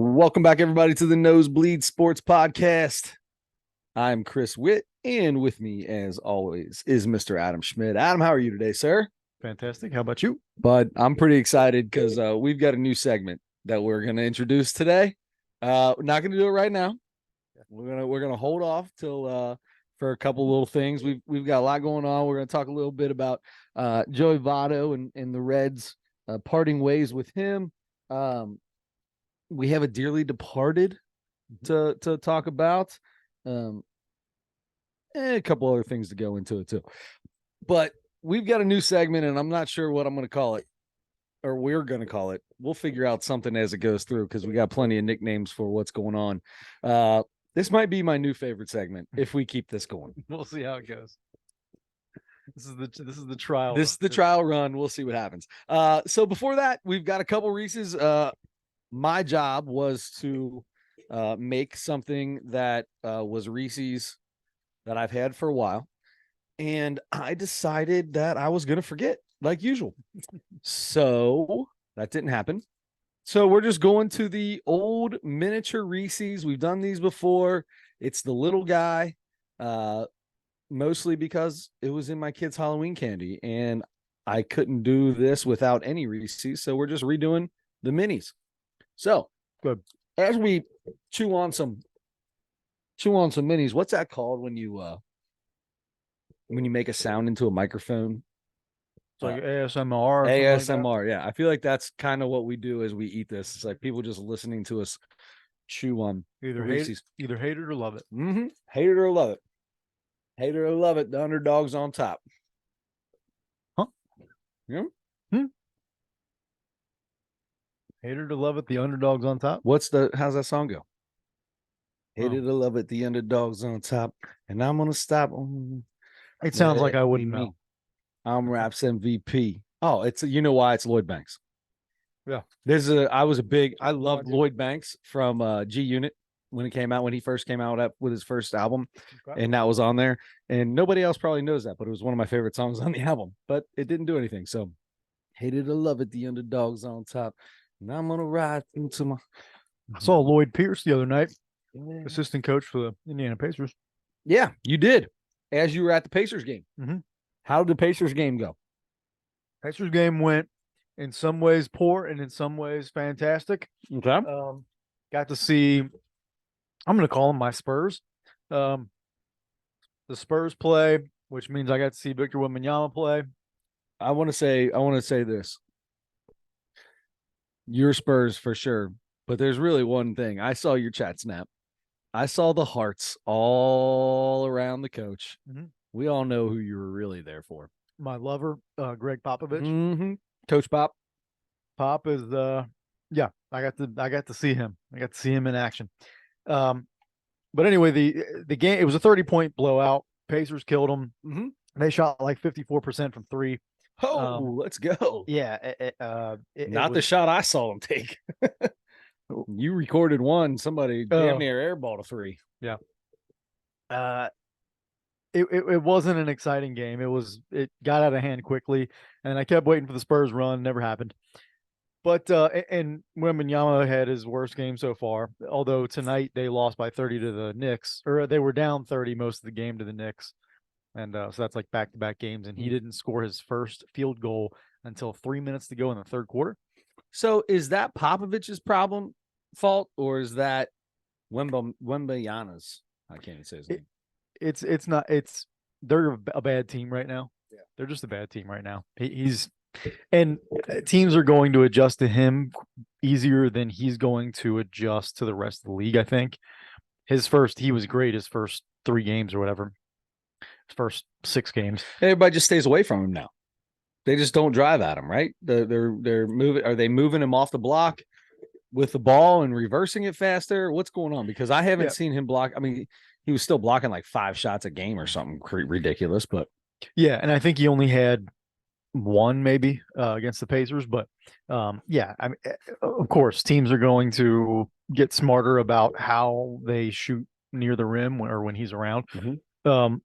Welcome back, everybody, to the Nosebleed Sports Podcast. I'm Chris Witt, and with me, as always, is Mr. Adam Schmidt. Adam, how are you today, sir? Fantastic. How about you? Bud, I'm pretty excited because we've got a new segment that we're going to introduce today. We're not going to do it right now. We're gonna hold off till for a couple little things. We've got a lot going on. We're going to talk a little bit about Joey Votto and the Reds parting ways with him. We have a dearly departed to talk about. A couple other things to go into it too. But we've got a new segment, and I'm not sure what I'm going to call it, or we're going to call it. We'll figure out something as it goes through because we got plenty of nicknames for what's going on. This might be my new favorite segment if we keep this going. We'll see how it goes. This is the trial. This is the trial run. We'll see what happens. So before that, we've got a couple Reese's. My job was to make something that was Reese's that I've had for a while. And I decided that I was going to forget like usual. So that didn't happen. So we're just going to the old miniature Reese's. We've done these before. It's the little guy, mostly because it was in my kid's Halloween candy. And I couldn't do this without any Reese's. So we're just redoing the minis. So good. As we chew on some minis, what's that called when you make a sound into a microphone? It's like ASMR. ASMR, like, yeah. I feel like that's kind of what we do as we eat this. It's like people just listening to us chew on either hate it or love it. Mm-hmm. Hate it or love it. Hate it or love it. The underdog's on top. Huh? Yeah. Hate it or love it. The underdog's on top. How's that song go? Hate it or love it. The underdog's on top, and I'm gonna stop. It sounds like I wouldn't know. I'm Raps MVP. Oh, you know why? It's Lloyd Banks. Yeah. I loved Lloyd Banks from G Unit when he first came out with his first album. Okay. And that was on there. And nobody else probably knows that, but it was one of my favorite songs on the album. But it didn't do anything. So hate it or love it, the underdog's on top. And I'm gonna ride into my I saw Lloyd Pierce the other night, assistant coach for the Indiana Pacers. Yeah, you did. As you were at the Pacers game. Mm-hmm. How did the Pacers game go? Pacers game went in some ways poor and in some ways fantastic. Okay. Got to see, I'm going to call them my Spurs. The Spurs play, which means I got to see Victor Wembanyama play. I want to say this. Your Spurs for sure, but there's really one thing. I saw your chat snap. I saw the hearts all around the coach. Mm-hmm. We all know who you were really there for. My lover, Greg Popovich. Mm-hmm. Coach Pop. Pop is yeah, I got to see him. I got to see him in action. But anyway, the game, it was a 30-point blowout. Pacers killed them. Mm-hmm. They shot like 54% from three. Oh, let's go. Yeah. Not the shot I saw him take. You recorded one. Somebody damn near airballed a three. Yeah. It wasn't an exciting game. It got out of hand quickly, and I kept waiting for the Spurs run. Never happened. But and Wembanyama had his worst game so far. Although tonight they lost by 30 to the Knicks, or they were down 30 most of the game to the Knicks, and so that's like back-to-back games. And he didn't score his first field goal until 3 minutes to go in the third quarter. So is that Popovich's fault, or is that Wembanyama's? I can't even say his name. It's not. They're a bad team right now. Yeah, they're just a bad team right now. And teams are going to adjust to him easier than he's going to adjust to the rest of the league. I think he was great his first 3 games or whatever, his first 6 games. Everybody just stays away from him now. They just don't drive at him, right? They're moving. Are they moving him off the block with the ball and reversing it faster? What's going on? Because I haven't seen him block. I mean, he was still blocking like 5 shots a game or something ridiculous, but yeah. And I think he only had 1 maybe against the Pacers, but yeah, I mean, of course teams are going to get smarter about how they shoot near the rim when he's around. Mm-hmm.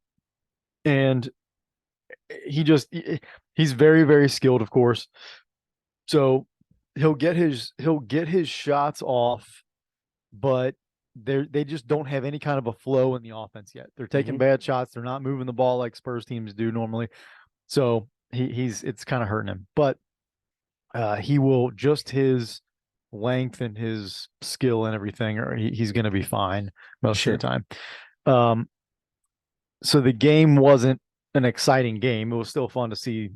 And he's very, very skilled, of course. So he'll get his shots off but they just don't have any kind of a flow in the offense yet. They're taking Mhm. bad shots. They're not moving the ball like Spurs teams do normally. So it's kind of hurting him. But he will, just his length and his skill and everything, or he's going to be fine most of the time. So the game wasn't an exciting game. It was still fun to see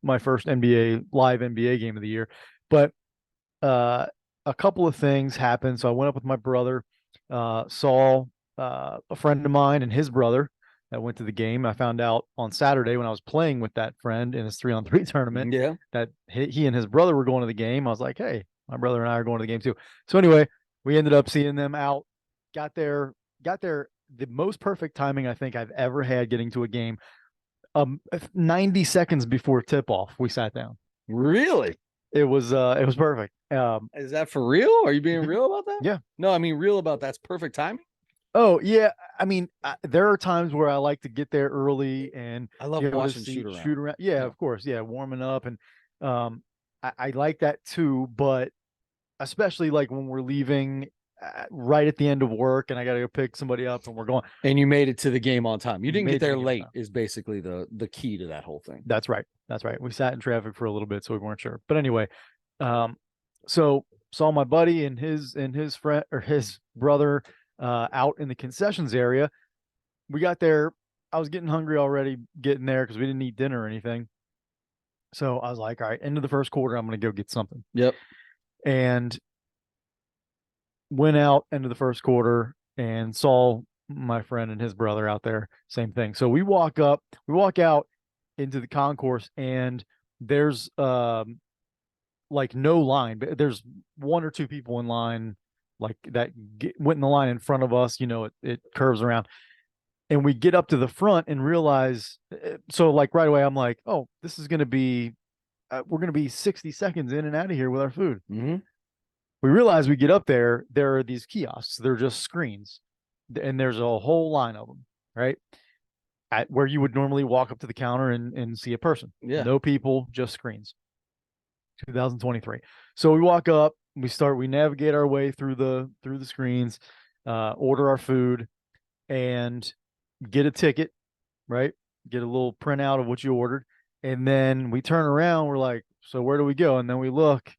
my first live NBA game of the year. But a couple of things happened. So I went up with my brother, saw a friend of mine and his brother that went to the game. I found out on Saturday when I was playing with that friend in his 3-on-3 tournament that he and his brother were going to the game. I was like, hey, my brother and I are going to the game too. So anyway, we ended up seeing them out, got there, the most perfect timing I think I've ever had getting to a game. 90 seconds before tip off, we sat down. Really? It was perfect. Is that for real? Are you being real about that? Yeah. No, I mean real about that's perfect timing. Oh yeah, I mean there are times where I like to get there early and I love watching shoot around. Yeah, of course, yeah, warming up, and I like that too. But especially like when we're leaving right at the end of work and I got to go pick somebody up and we're going. And you made it to the game on time. You didn't get there late time. is basically the key to that whole thing. That's right. That's right. We sat in traffic for a little bit, so we weren't sure. But anyway, so saw my buddy and his friend or his brother out in the concessions area. We got there. I was getting hungry already getting there because we didn't eat dinner or anything. So I was like, all right, end of the first quarter, I'm going to go get something. Yep. And went out into the first quarter and saw my friend and his brother out there. Same thing. So we walk out into the concourse, and there's like no line, but there's one or two people in line like that went in the line in front of us. It curves around, and we get up to the front and realize, so like right away I'm like, oh, this is going to be we're going to be 60 seconds in and out of here with our food. Mm-hmm. We realize we get up there are these kiosks. They're just screens, and there's a whole line of them, right? At where you would normally walk up to the counter and see a person. Yeah. No people, just screens. 2023. So we walk up, we navigate our way through the screens, order our food, and get a ticket, right? Get a little printout of what you ordered. And then we turn around, we're like, so where do we go? And then we look,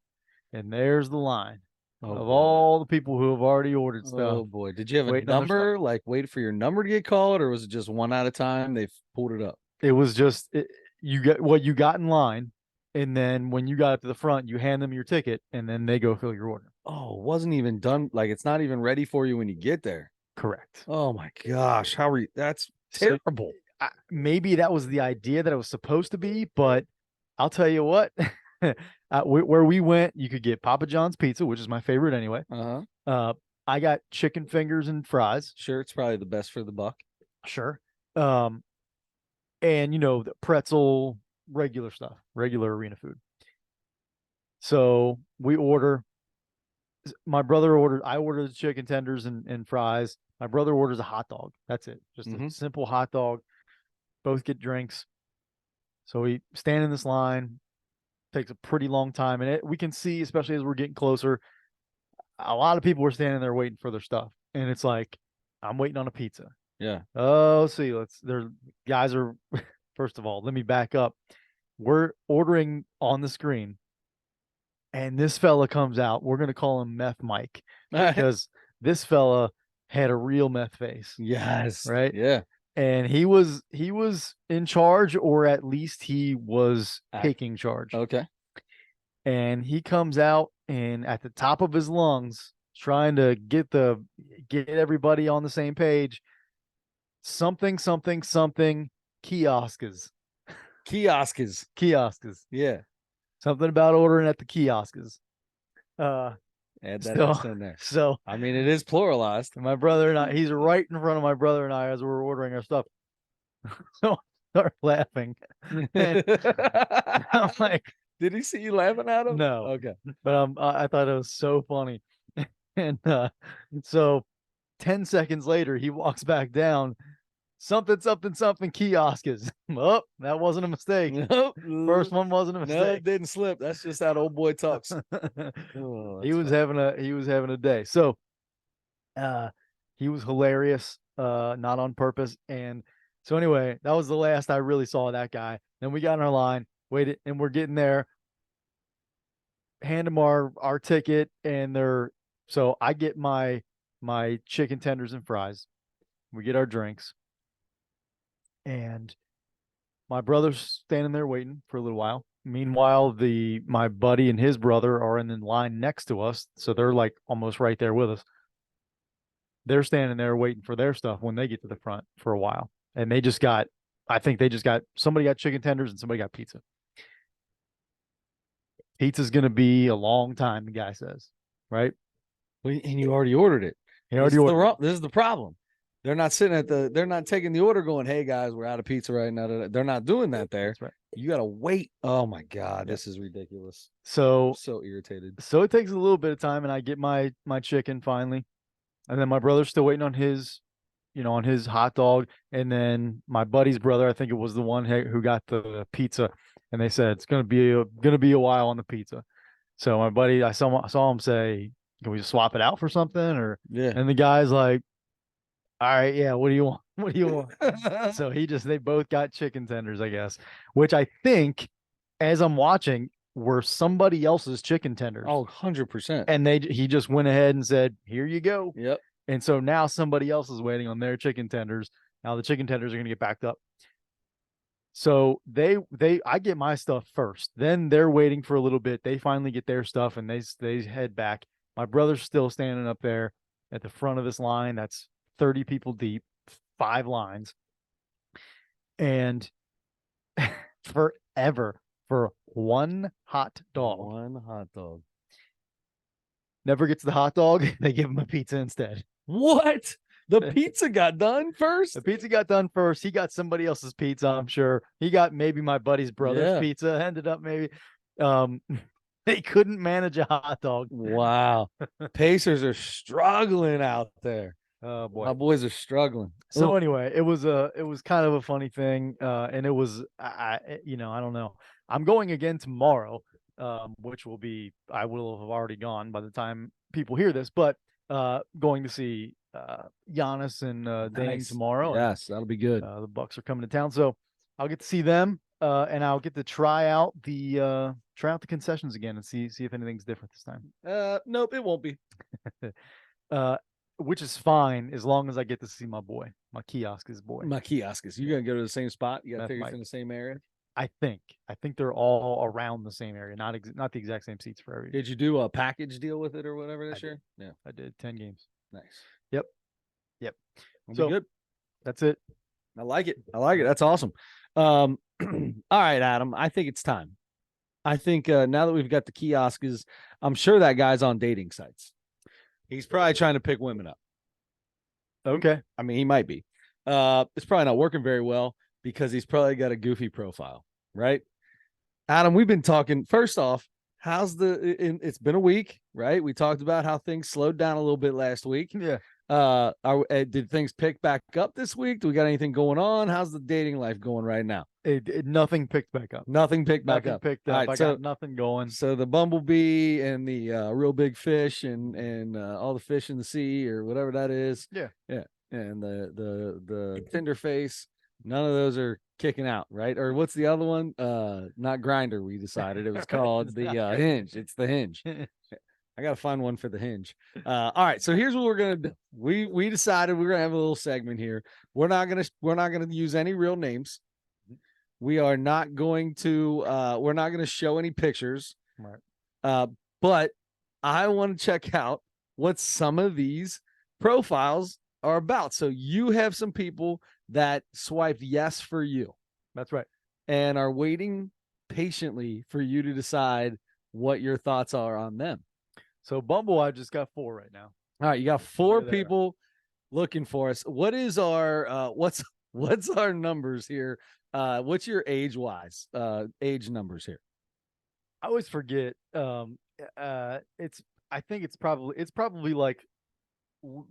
and there's the line of all the people who have already ordered stuff. Oh boy. Did you have a number? Like wait for your number to get called, or was it just one at a time? They pulled it up. It was just you get what you got in line, and then when you got up to the front, you hand them your ticket, and then they go fill your order. Oh, it wasn't even done. Like it's not even ready for you when you get there. Correct. Oh my gosh. That's terrible. So, maybe that was the idea that it was supposed to be, but I'll tell you what, where we went, you could get Papa John's pizza, which is my favorite anyway. I got chicken fingers and fries. Sure, it's probably the best for the buck. Sure. And the pretzel, regular stuff, regular arena food. So we order. My brother I ordered chicken tenders and fries. My brother orders a hot dog. That's it. Just a simple hot dog. Both get drinks. So we stand in this line. Takes a pretty long time. And we can see, especially as we're getting closer, a lot of people were standing there waiting for their stuff. And it's like, I'm waiting on a pizza. Yeah. Oh, see, guys are, first of all, let me back up. We're ordering on the screen. And this fella comes out. We're going to call him Meth Mike because this fella had a real meth face. Yes. Right. Yeah. And he was in charge, or at least he was taking charge. Okay. And he comes out and at the top of his lungs, trying to get everybody on the same page. Something kioskes. Kioskes. Yeah. Something about ordering at the kioskes. Add that S in there. So I mean, it is pluralized. My brother and I, he's right in front of my brother and I as we're ordering our stuff. So I start laughing. I'm like, did he see you laughing at him? No. Okay. But I thought it was so funny. And so 10 seconds later, he walks back down. Something kioskes. Oh, that wasn't a mistake. Nope. First one wasn't a mistake. No, it didn't slip. That's just how old boy talks. He was having a day. So He was hilarious, not on purpose. And so anyway, that was the last I really saw that guy. Then we got in our line, waited, and we're getting there. Hand them our ticket, and so I get my chicken tenders and fries. We get our drinks, and my brother's standing there waiting for a little while. Meanwhile, my buddy and his brother are in the line next to us, so they're like almost right there with us. They're standing there waiting for their stuff when they get to the front for a while. And I think somebody got chicken tenders and somebody got pizza. Pizza's going to be a long time, the guy says, right? And you already ordered it. This is the problem. They're not they're not taking the order going, hey guys, we're out of pizza right now. They're not doing that there. That's right. You got to wait. Oh my God, this is ridiculous. So irritated. So it takes a little bit of time, and I get my chicken finally. And then my brother's still waiting on his hot dog. And then my buddy's brother, I think it was the one who got the pizza, and they said it's gonna be a while on the pizza. So my buddy, I saw him say, "Can we just swap it out for something?" Or and the guy's like, "All right, yeah. What do you want? What do you want?" So they both got chicken tenders, I guess, which I think, as I'm watching, were somebody else's chicken tenders. Oh, 100%. And he just went ahead and said, "Here you go." Yep. And so now somebody else is waiting on their chicken tenders. Now the chicken tenders are going to get backed up. So I get my stuff first. Then they're waiting for a little bit. They finally get their stuff and they head back. My brother's still standing up there at the front of this line. That's 30 people deep, 5 lines. And forever for one hot dog. One hot dog. Never gets the hot dog. They give him a pizza instead. What? The pizza got done first? The pizza got done first. He got somebody else's pizza, I'm sure. He got maybe my buddy's brother's pizza. Ended up maybe. They couldn't manage a hot dog. Wow. Pacers are struggling out there. Oh boy. My boys are struggling. So anyway, it was kind of a funny thing. And it was, I don't know. I'm going again tomorrow, which I will have already gone by the time people hear this, but going to see Giannis and Dame tomorrow. Yes, that'll be good. The Bucks are coming to town, so I'll get to see them, and I'll get to try out the concessions again and see if anything's different this time. Nope, it won't be. Which is fine as long as I get to see my boy, my kioskes boy. My kioskes. You're gonna go to the same spot? You got tickets in the same area? I think they're all around the same area, not the exact same seats for every. Did you do a package deal with it or whatever this year? Yeah, I did 10 games. Nice. Yep. So good. That's it. I like it. That's awesome. All right, Adam. I think it's time. I think now that we've got the kiosks, I'm sure that guy's on dating sites. He's probably trying to pick women up. Okay. I mean, he might be. It's probably not working very well because he's probably got a goofy profile, right? Adam, we've been talking. First off, it's been a week, right? We talked about how things slowed down a little bit last week. Yeah. Did things pick back up this week? Do we got anything going on? How's the dating life going right now? Nothing picked back up. Nothing picked back up. Right, I got nothing going. So the bumblebee and the real big fish and all the fish in the sea or whatever that is. Yeah. And the Tinder face. None of those are kicking out, right? Or what's the other one? Not Grinder. We decided it was called the Hinge. It's the Hinge. I gotta find one for the Hinge. All right, so here's what we're gonna do. We decided we're gonna have a little segment here. We're not gonna use any real names. We are not going to. We're not gonna show any pictures. Right. But I want to check out what some of these profiles are about. So you have some people that swiped yes for you. That's right. And are waiting patiently for you to decide what your thoughts are on them. So Bumble, I just got 4 right now. All right, you got 4 people looking for us. What is our what's our numbers here? What's your age numbers here? I always forget. I think it's probably like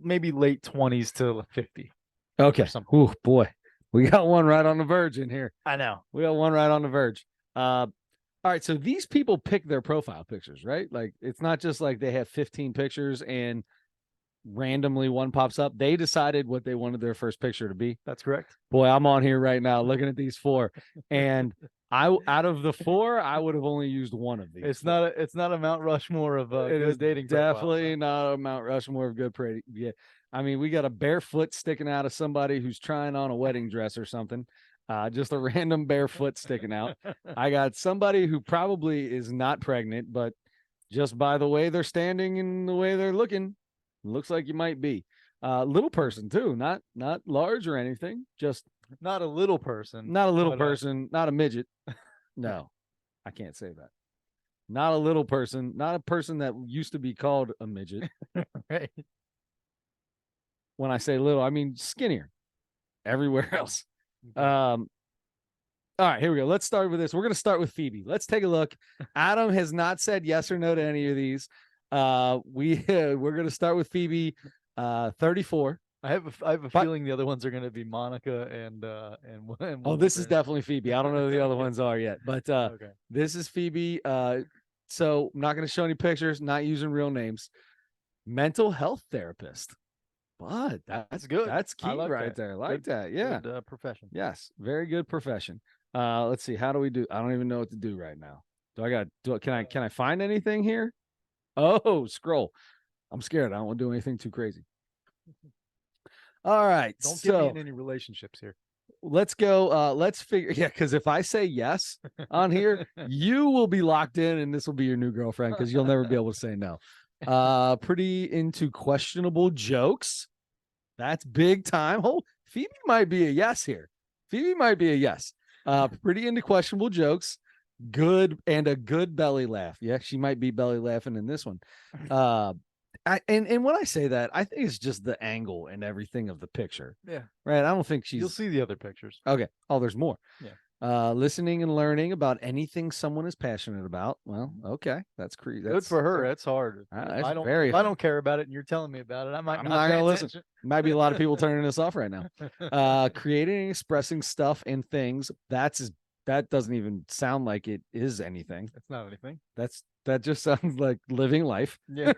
maybe late 20s to 50. Okay. Oh boy, we got one right on the verge in here. I know. We got one right on the verge. All right, so these people pick their profile pictures, right? Like it's not just like they have 15 pictures and randomly one pops up. They decided what they wanted their first picture to be. That's correct. Boy, I'm on here right now looking at these 4, and out of the 4, I would have only used one of these. It's not a Mount Rushmore of it is dating. definitely not a Mount Rushmore of good pretty. Yeah, I mean, we got a barefoot sticking out of somebody who's trying on a wedding dress or something. Just a random barefoot sticking out. I got somebody who probably is not pregnant, but just by the way they're standing and the way they're looking, looks like you might be. Little person too, not large or anything, just not a little person, not a little person, not a midget. No, I can't say that. Not a little person, not a person that used to be called a midget. Right. When I say little, I mean skinnier everywhere else. All right, here we go. Let's start with this. We're going to start with Phoebe. Let's take a look. Adam has not said yes or no to any of these. We're going to start with Phoebe, 34. I have a feeling the other ones are going to be Monica and oh, this is definitely Phoebe. I don't know who the other ones are yet, but okay. This is Phoebe. So I'm not going to show any pictures, not using real names. Mental health therapist. But that's good. That's key right there. I like that. Yeah. Good, profession. Yes. Very good profession. Let's see. How do we do? I don't even know what to do right now. Can I find anything here? Oh, scroll. I'm scared. I don't want to do anything too crazy. All right. Don't get me in any relationships here. Let's go. Let's figure. Yeah, because if I say yes on here, you will be locked in, and this will be your new girlfriend because you'll never be able to say no. Pretty into questionable jokes. That's big time. Oh, Phoebe might be a yes here. Phoebe might be a yes. Pretty into questionable jokes. Good and a good belly laugh. Yeah, she might be belly laughing in this one. And when I say that, I think it's just the angle and everything of the picture. Yeah. Right. I don't think she's. You'll see the other pictures. Okay. Oh, there's more. Yeah. Listening and learning about anything someone is passionate about. Well, okay, that's good for her. That's hard. I don't care about it, and you're telling me about it. I'm not going to listen. Might be a lot of people turning this off right now. Creating and expressing stuff and things. That doesn't even sound like it is anything. It's not anything. That just sounds like living life. Yeah.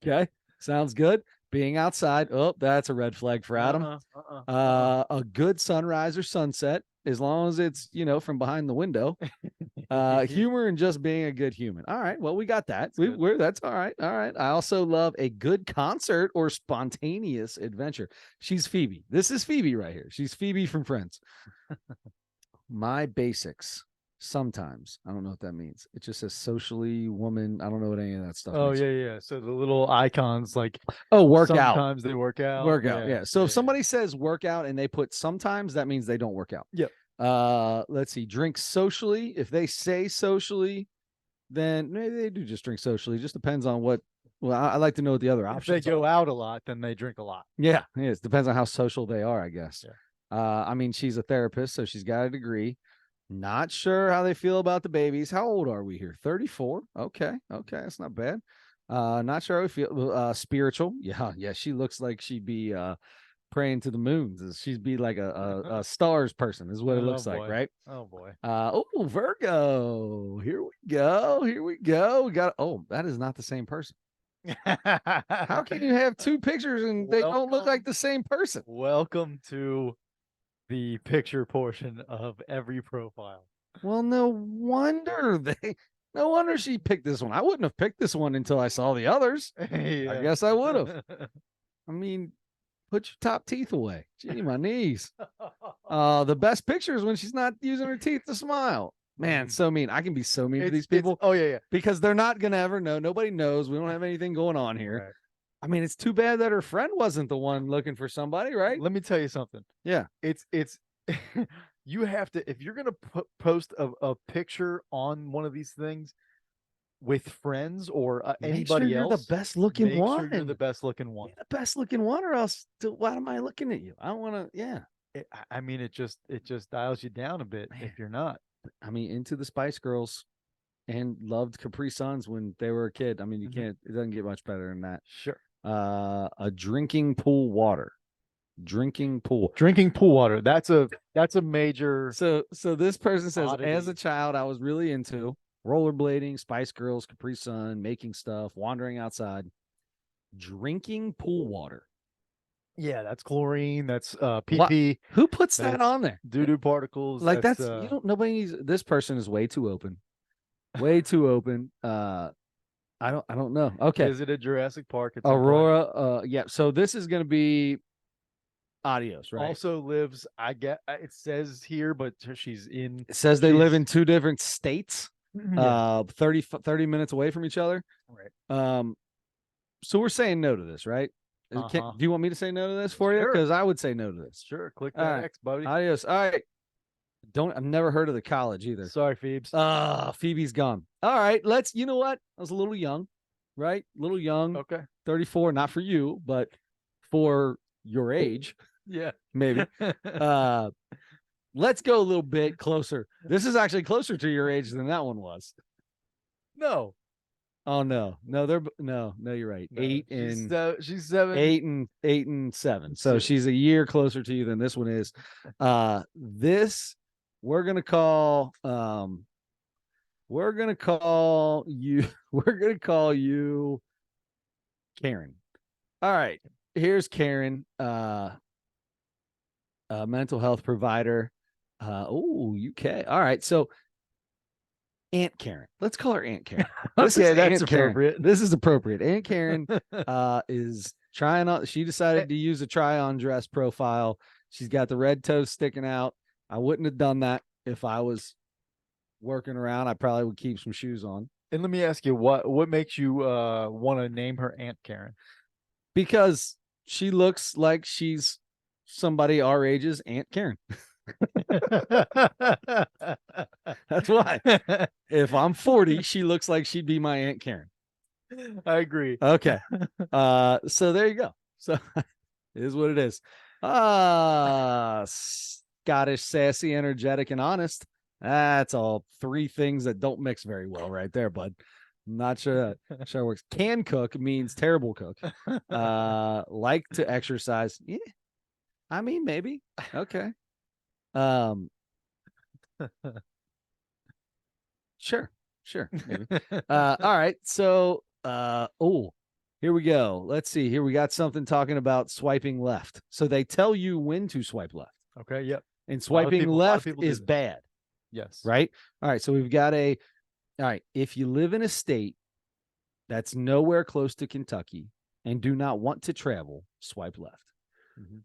Okay, sounds good. Being outside. Oh, that's a red flag for Adam. A good sunrise or sunset, as long as it's, from behind the window. Humor and just being a good human. All right. Well, we got that. That's all right. All right. I also love a good concert or spontaneous adventure. She's Phoebe. This is Phoebe right here. She's Phoebe from Friends. My basics. Sometimes I don't know what that means. It just says socially woman. I don't know what any of that stuff means. Yeah. So the little icons like workout. Sometimes they work out. Workout. Yeah. So if somebody says workout and they put sometimes, that means they don't work out. Yep. Let's see. Drink socially. If they say socially, then maybe they do just drink socially. It just depends on what. Well, I like to know what the other options. If they go out a lot, then they drink a lot. Yeah. It depends on how social they are, I guess. Yeah. I mean, she's a therapist, so she's got a degree. Not sure how they feel about the babies. How old are we here? 34. Okay. That's not bad. Not sure how we feel. Spiritual. Yeah. She looks like she'd be praying to the moons. She'd be like a stars person, is what it looks like, right? Oh boy. Virgo. Here we go. We got. Oh, that is not the same person. How can you have two pictures and they don't look like the same person? Welcome to the picture portion of every profile. Well, no wonder she picked this one. I wouldn't have picked this one until I saw the others. Yeah. I guess I would have. I mean, put your top teeth away. Gee, my knees. The best picture is when she's not using her teeth to smile. Man, so mean. I can be so mean to these people. Oh, yeah. Because they're not going to ever know. Nobody knows. We don't have anything going on here. Right. I mean, it's too bad that her friend wasn't the one looking for somebody, right? Let me tell you something. Yeah. It's you have to, if you're going to post a picture on one of these things with friends or anybody else, you're the best looking one. Sure you're the best looking one. You're the best looking one, or else why am I looking at you? I don't want to. Yeah. I mean, it just dials you down a bit. Man. If you're not. I mean, into the Spice Girls and loved Capri Suns when they were a kid. I mean, you can't. It doesn't get much better than that. Sure. A drinking pool water. Drinking pool water. That's a major. So this person says, oddity. As a child, I was really into rollerblading, Spice Girls, Capri Sun, making stuff, wandering outside. drinking pool water. Yeah, that's chlorine. That's What? PP. Who puts that That's on there? doo-doo particles. Like That's you don't. Nobody needs. This person is way too open. Way too open. I don't know. Okay. visited Jurassic Park at some point. Aurora. Yeah. So this is gonna be adios, right? Also lives. I get it says here, but she's in. It says they live she's- in 2 different states. Yeah. 30 minutes away from each other. Right. So we're saying no to this, right? Do you want me to say no to this for you? Sure. Because I would say no to this. Sure. Click All that right. X, buddy. Adios. All right. I've never heard of the college either. Sorry, Phoebes. Phoebe's gone. All right. You know what? I was a little young, right? A little young. Okay. 34, not for you, but for your age, Yeah. maybe. Let's go a little bit closer. This is actually closer to your age than that one was. No. Oh no, you're right. No, she's 7. 8 and 7. So she's a year closer to you than this one is. This we're gonna call you Karen. All right, here's Karen, a mental health provider. UK. All right, so Aunt Karen. Let's call her Aunt Karen. Okay, that's Aunt Karen. appropriate. This is appropriate. Aunt Karen is trying on. She decided to use a try-on dress profile. She's got the red toes sticking out. I wouldn't have done that if I was working around. I probably would keep some shoes on. And let me ask you, what makes you want to name her Aunt Karen? Because she looks like she's somebody our age's Aunt Karen. That's why. If I'm 40, she looks like she'd be my Aunt Karen. I agree. Okay. So there you go. So it is what it is. Scottish, sassy, energetic, and honest. That's all 3 things that don't mix very well right there, bud. I'm not sure that works. Can cook means terrible cook. Like to exercise. Yeah. I mean, maybe. Okay. Sure. Maybe. All right. So, here we go. Let's see. Here we got something talking about swiping left. So they tell you when to swipe left. Okay. Yep. And swiping left is that. bad. Yes. Right. All right. So we've got all right. If you live in a state that's nowhere close to Kentucky and do not want to travel, swipe left. Mm-hmm.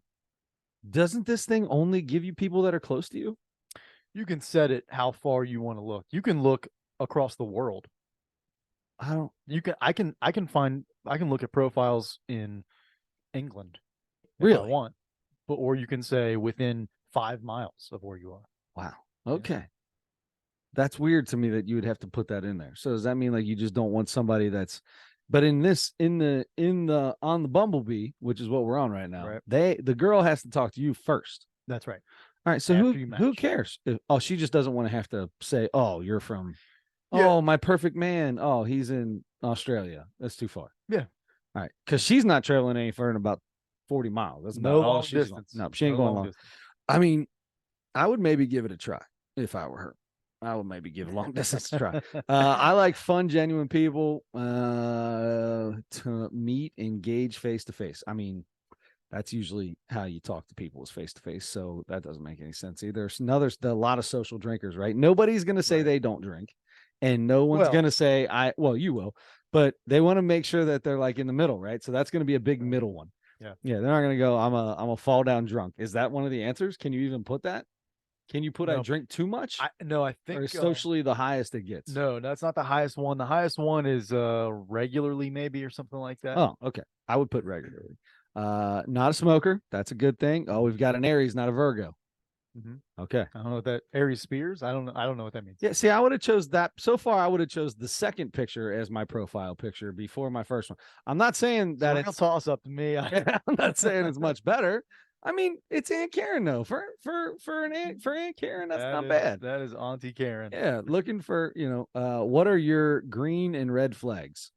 Doesn't this thing only give you people that are close to you? You can set it how far you want to look. You can look across the world. I can look at profiles in England if really I want, or you can say within 5 miles of where you are. Wow. Okay. Yeah. That's weird to me that you would have to put that in there. So does that mean like you just don't want somebody that's, but in the on the Bumblebee, which is what we're on right now, right. The girl has to talk to you first. That's right. All right. So who cares? She just doesn't want to have to say, oh, you're from, my perfect man. Oh, he's in Australia. That's too far. Yeah. All right. Because she's not traveling any further than about 40 miles. That's about all she's distance. No, she ain't going long. Distance. I mean, I would maybe give it a try if I were her. I would maybe give a long distance a try. I like fun, genuine people to meet, engage face to face. I mean, that's usually how you talk to people is face to face. So that doesn't make any sense either. There's a lot of social drinkers, right? Nobody's going to say they don't drink, and no one's going to say you will, but they want to make sure that they're like in the middle, right? So that's going to be a big middle one. Yeah. They're not going to go, I'm a fall down drunk. Is that one of the answers? Can you even put that? Can you put I drink too much? No, I think or is socially the highest it gets. No, that's not the highest one. The highest one is regularly maybe or something like that. Oh, okay. I would put regularly. Not a smoker. That's a good thing. Oh, we've got an Aries, not a Virgo. Mm-hmm. Okay. I don't know what that Aries Spears. I don't know what that means. Yeah. See, I would have chose that. So far, I would have chose the second picture as my profile picture before my first one. I'm not saying that it's a toss up to me. I'm not saying it's much better. I mean, it's Aunt Karen though. For Aunt Karen, that's not bad. That is Auntie Karen. Yeah, looking for what are your green and red flags?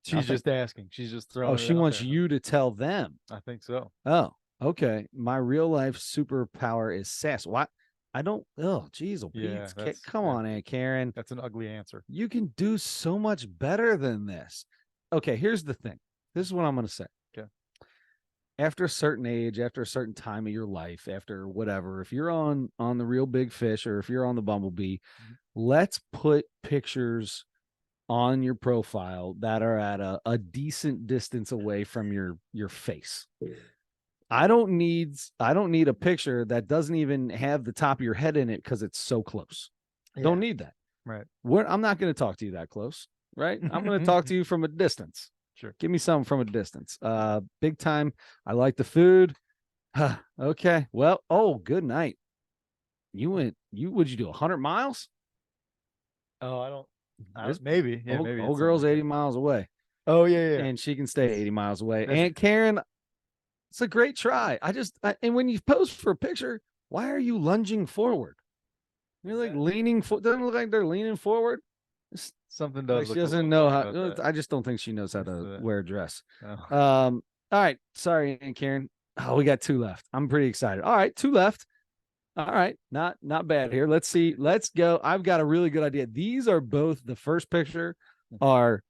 She's just asking. She's just throwing. Oh, she wants you to tell them. I think so. Oh, okay. My real life superpower is sass. What? I don't. Oh, geez, come on, Aunt Karen. That's an ugly answer. You can do so much better than this. Okay, here's the thing. This is what I'm going to say. Okay. After a certain age, after a certain time of your life, after whatever, if you're on the Real Big Fish or if you're on the Bumblebee, let's put pictures on your profile that are at a decent distance away from your face. I don't need a picture that doesn't even have the top of your head in it because it's so close. Yeah. Don't need that. Right. I'm not going to talk to you that close, right? I'm going to talk to you from a distance. Sure. Give me something from a distance. Big time. I like the food. Okay. Well, good night. Would you do 100 miles? Oh, I don't maybe. Yeah, maybe. Old girl's 80 miles away. Oh, yeah. And she can stay 80 miles away. Aunt Karen, it's a great try. And when you pose for a picture, why are you lunging forward? You're like leaning doesn't it look like they're leaning forward. Something does. Like she doesn't know how. I just don't think she knows how to wear a dress. Oh. All right. Sorry, Aunt Karen. Oh, we got 2 left. I'm pretty excited. All right, 2 left. All right, not bad here. Let's see. Let's go. I've got a really good idea. These are both the first picture are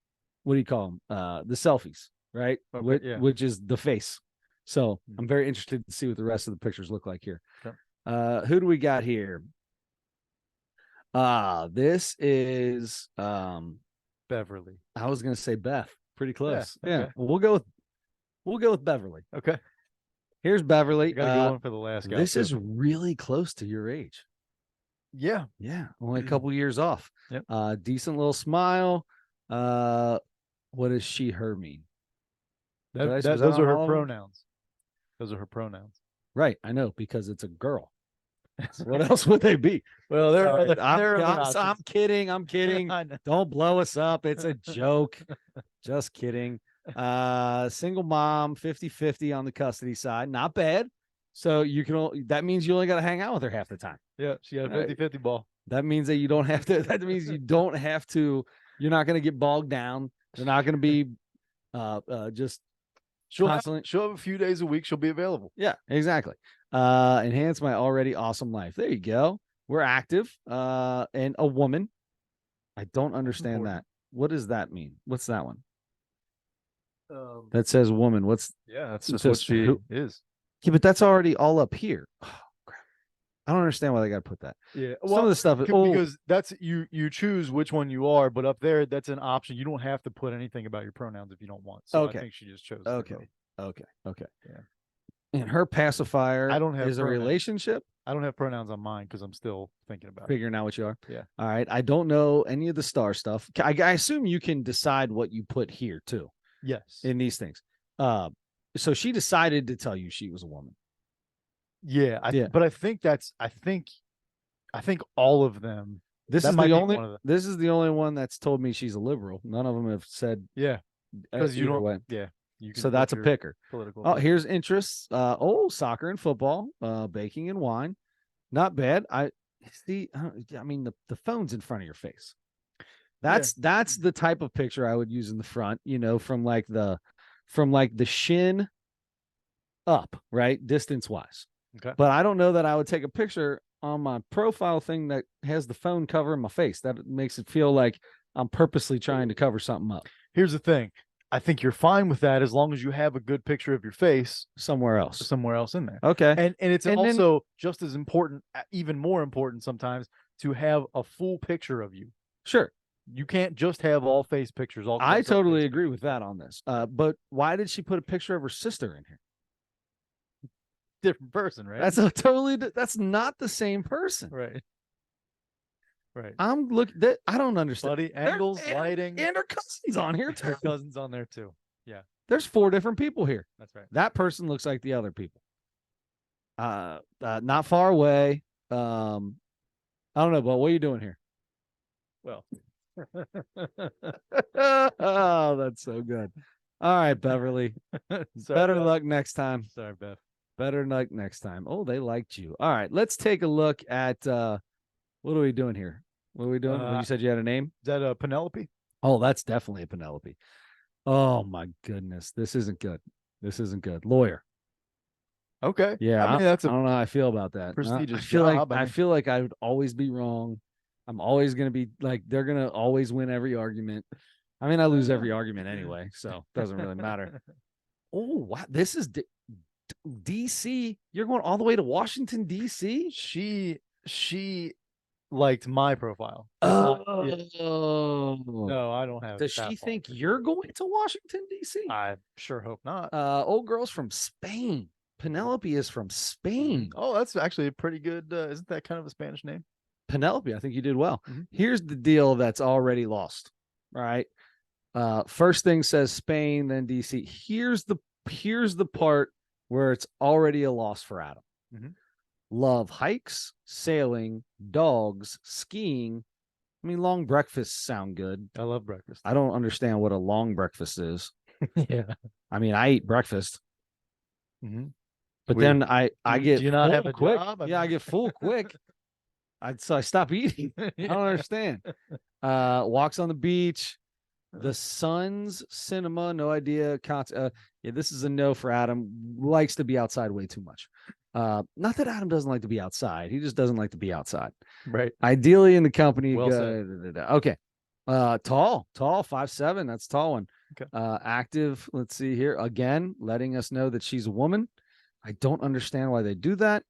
what do you call them? The selfies, right? Okay, which is the face. So I'm very interested to see what the rest of the pictures look like here. Okay. Who do we got here? This is Beverly. I was gonna say Beth. Pretty close. Yeah. Okay. Yeah. We'll go with Beverly. Okay. Here's Beverly. You gotta go one for the last guy. This is really close to your age. Yeah. Yeah. Only a couple years off. Yep. Decent little smile. What does she, her mean? Those are her pronouns. Those are her pronouns. Right. I know, because it's a girl. So what else would they be? Well, I'm kidding. I'm kidding. Don't blow us up. It's a joke. Just kidding. Single mom, 50-50 on the custody side. Not bad. So that means you only got to hang out with her half the time. Yeah, she got a 50-50 ball. That means that you don't have to. That means you don't have to. You're not going to get bogged down. They're not going to be just constantly. She'll have a few days a week. She'll be available. Yeah, exactly. Enhance my already awesome life. There you go. We're active. And a woman. I don't understand that. What does that mean? What's that one? That says woman. That's just what she is. Yeah, but that's already all up here. Oh, crap. I don't understand why they got to put that. Yeah. Well, some of the stuff because that's you choose which one you are, but up there that's an option. You don't have to put anything about your pronouns if you don't want. So I think she just chose. Okay. Okay. Yeah. And her pacifier is a relationship. I don't have pronouns on mine because I'm still thinking about figuring out what you are. Yeah. All right. I don't know any of the star stuff. I assume you can decide what you put here too. Yes. In these things. So she decided to tell you she was a woman. Yeah. But I think all of them. This is the only one that's told me she's a liberal. None of them have said. Yeah. Because you don't. Way. Yeah. So that's a picker. Political. Oh, here's interests. Soccer and football, baking and wine. Not bad. I see. I mean, the phone's in front of your face. That's the type of picture I would use in the front, from the shin up, right? Distance wise. Okay. But I don't know that I would take a picture on my profile thing that has the phone covering my face. That makes it feel like I'm purposely trying to cover something up. Here's the thing. I think you're fine with that as long as you have a good picture of your face somewhere else in there. Okay. And it's also just as important, even more important sometimes, to have a full picture of you. Sure. You can't just have all face pictures. I totally agree with that on this. But why did she put a picture of her sister in here? Different person, right? That's not the same person. Right. Right. I don't understand. Buddy, angles, lighting. And her cousin's on here too. Her cousin's on there too. Yeah. There's 4 different people here. That's right. That person looks like the other people. Not far away. I don't know, but what are you doing here? Well. Oh, that's so good. All right, Beverly. Better luck next time. Sorry, Beth. Better luck next time. Oh, they liked you. All right, let's take a look at what are we doing here? What are we doing? You said you had a name? Is that a Penelope? Oh, that's definitely a Penelope. Oh my goodness. This isn't good. Lawyer. Okay. Yeah. I don't know how I feel about that. Prestigious I feel like I would always be wrong. I'm always going to be like, they're going to always win every argument. I mean, I lose every argument anyway, so it doesn't really matter. Oh, wow. This is DC. You're going all the way to Washington, DC? She liked my profile. Oh. No, I don't have. Does she think you're going to Washington, DC? I sure hope not. Old girl's from Spain. Penelope is from Spain. Oh, that's actually a pretty good. Isn't that kind of a Spanish name? Penelope, I think you did well. Mm-hmm. Here's the deal that's already lost. All right. First thing says Spain, then DC. Here's the part where it's already a loss for Adam. Mm-hmm. Love hikes, sailing, dogs, skiing. I mean, long breakfasts sound good. I love breakfast. I don't understand what a long breakfast is. Yeah. I mean, I eat breakfast. Mm-hmm. But then I get do you not have a quick. job? I get full quick. So I stop eating. I don't understand. Walks on the beach. The Sun's Cinema, no idea. Yeah, this is a no for Adam. Likes to be outside way too much. Not that Adam doesn't like to be outside. He just doesn't like to be outside. Right. Ideally in the company. Well said. Okay. Tall, 5'7". That's a tall one. Okay. Active. Let's see here. Again, letting us know that she's a woman. I don't understand why they do that.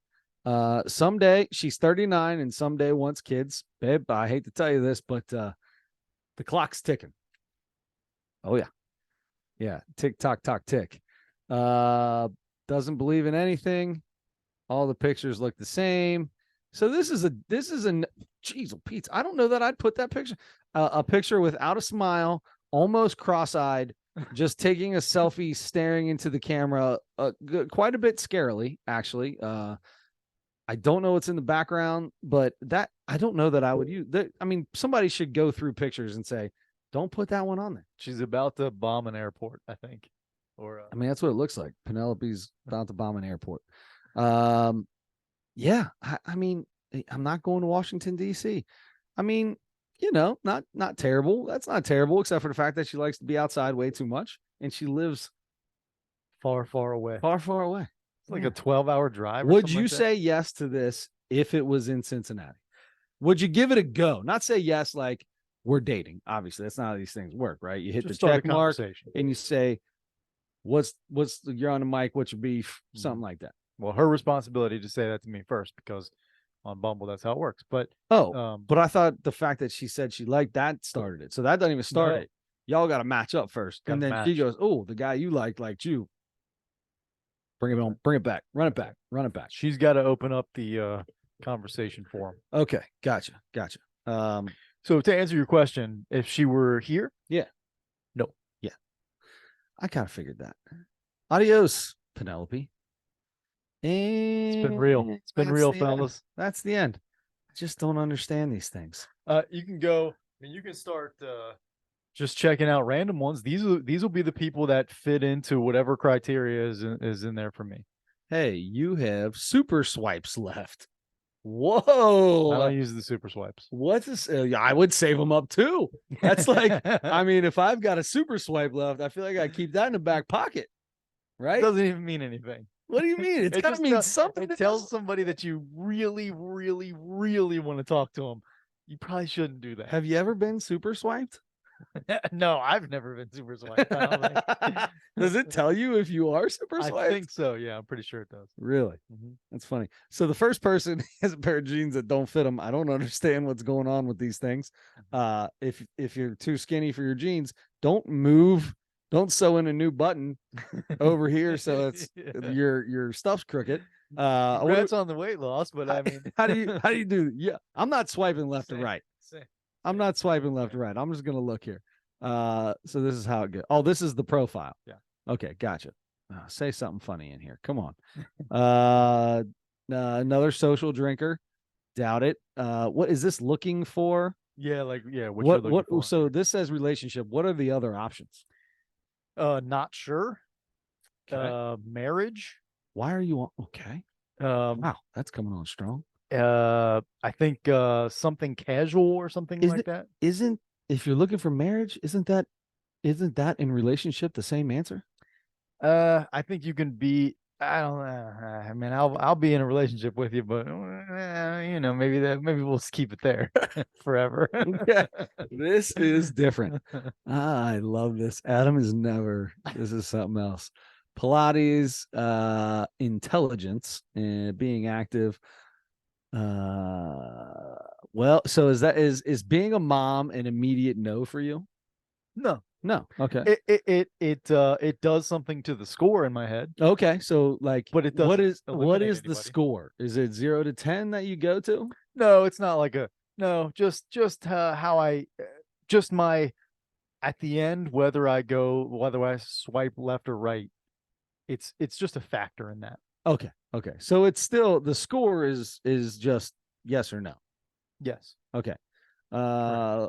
Someday she's 39 and someday wants kids. Babe, I hate to tell you this, but the clock's ticking. Oh yeah. Yeah. Tick tock tock tick. Doesn't believe in anything. All the pictures look the same. So this is a geez, Pete, I don't know that I'd put that picture, a picture without a smile, almost cross-eyed, just taking a selfie, staring into the camera, quite a bit scarily, actually. I don't know what's in the background, but that I don't know that I would use that. I mean, somebody should go through pictures and say, don't put that one on there. She's about to bomb an airport, I think. Or I mean, that's what it looks like. Penelope's about to bomb an airport. Yeah, I mean, I'm not going to Washington, D.C. I mean, not terrible. That's not terrible, except for the fact that she likes to be outside way too much, and she lives far, far away. Far away. It's like a 12-hour drive. Would you say yes to this if it was in Cincinnati? Would you give it a go? Not say yes like we're dating. Obviously, that's not how these things work, right? You hit the check mark and you say, "What's you're on the mic? What's your beef?" Something like that. Well, her responsibility to say that to me first, because on Bumble that's how it works. But but I thought the fact that she said she liked that started it. So that doesn't even start it. Y'all got to match up first, and then she goes, "Oh, the guy you liked you. Bring it on, bring it back, run it back." She's got to open up the conversation for him. Okay, gotcha. So to answer your question, if she were here, no, I kind of figured that. Adios, Penelope. And it's been real. It's been real, fellas. That's the end. I just don't understand these things. You can go. I mean, you can start just checking out random ones. These will be the people that fit into whatever criteria is in there for me. Hey, you have super swipes left. Whoa! I don't use the super swipes. What's this? I would save them up too. That's like, I mean, if I've got a super swipe left, I feel like I keep that in the back pocket, right? It doesn't even mean anything. What do you mean? It's gotta mean something. It tells somebody that you really, really, really want to talk to them. You probably shouldn't do that. Have you ever been super swiped? No, I've never been super swiped. Does it tell you if you are super swiped? I think so. Yeah, I'm pretty sure it does. Really? Mm-hmm. That's funny. So the first person has a pair of jeans that don't fit them. I don't understand what's going on with these things. If you're too skinny for your jeans, don't move. Don't sew in a new button over here so it's your stuff's crooked. Congrats on the weight loss, but I mean, how do you do? Yeah, I'm not swiping left to right. I'm not swiping left to right. I'm just gonna look here. So this is how it goes. Oh, this is the profile. Yeah. Okay, gotcha. Say something funny in here. Come on. Another social drinker. Doubt it. What is this looking for? Yeah, What? So this says relationship. What are the other options? Not sure. Okay. Marriage. Why are you on? Okay. Wow, that's coming on strong. I think something casual or something like that. If you're looking for marriage, isn't that in relationship the same answer? I think you can be. I don't I mean, I'll be in a relationship with you, but maybe we'll just keep it there forever. Okay. This is different. I love this. Adam is never. This is something else. Pilates, intelligence, and being active. Well, so is being a mom an immediate no for you? No. No. Okay. It does something to the score in my head, Okay. So like, but it what doesn't is the anybody. score? Is it 0 to 10 that you go to? No, it's not like a no. Just how I just my at the end whether I swipe left or right. It's just a factor in that. Okay. Okay. So it's still the score is just yes or no. Yes. Okay. The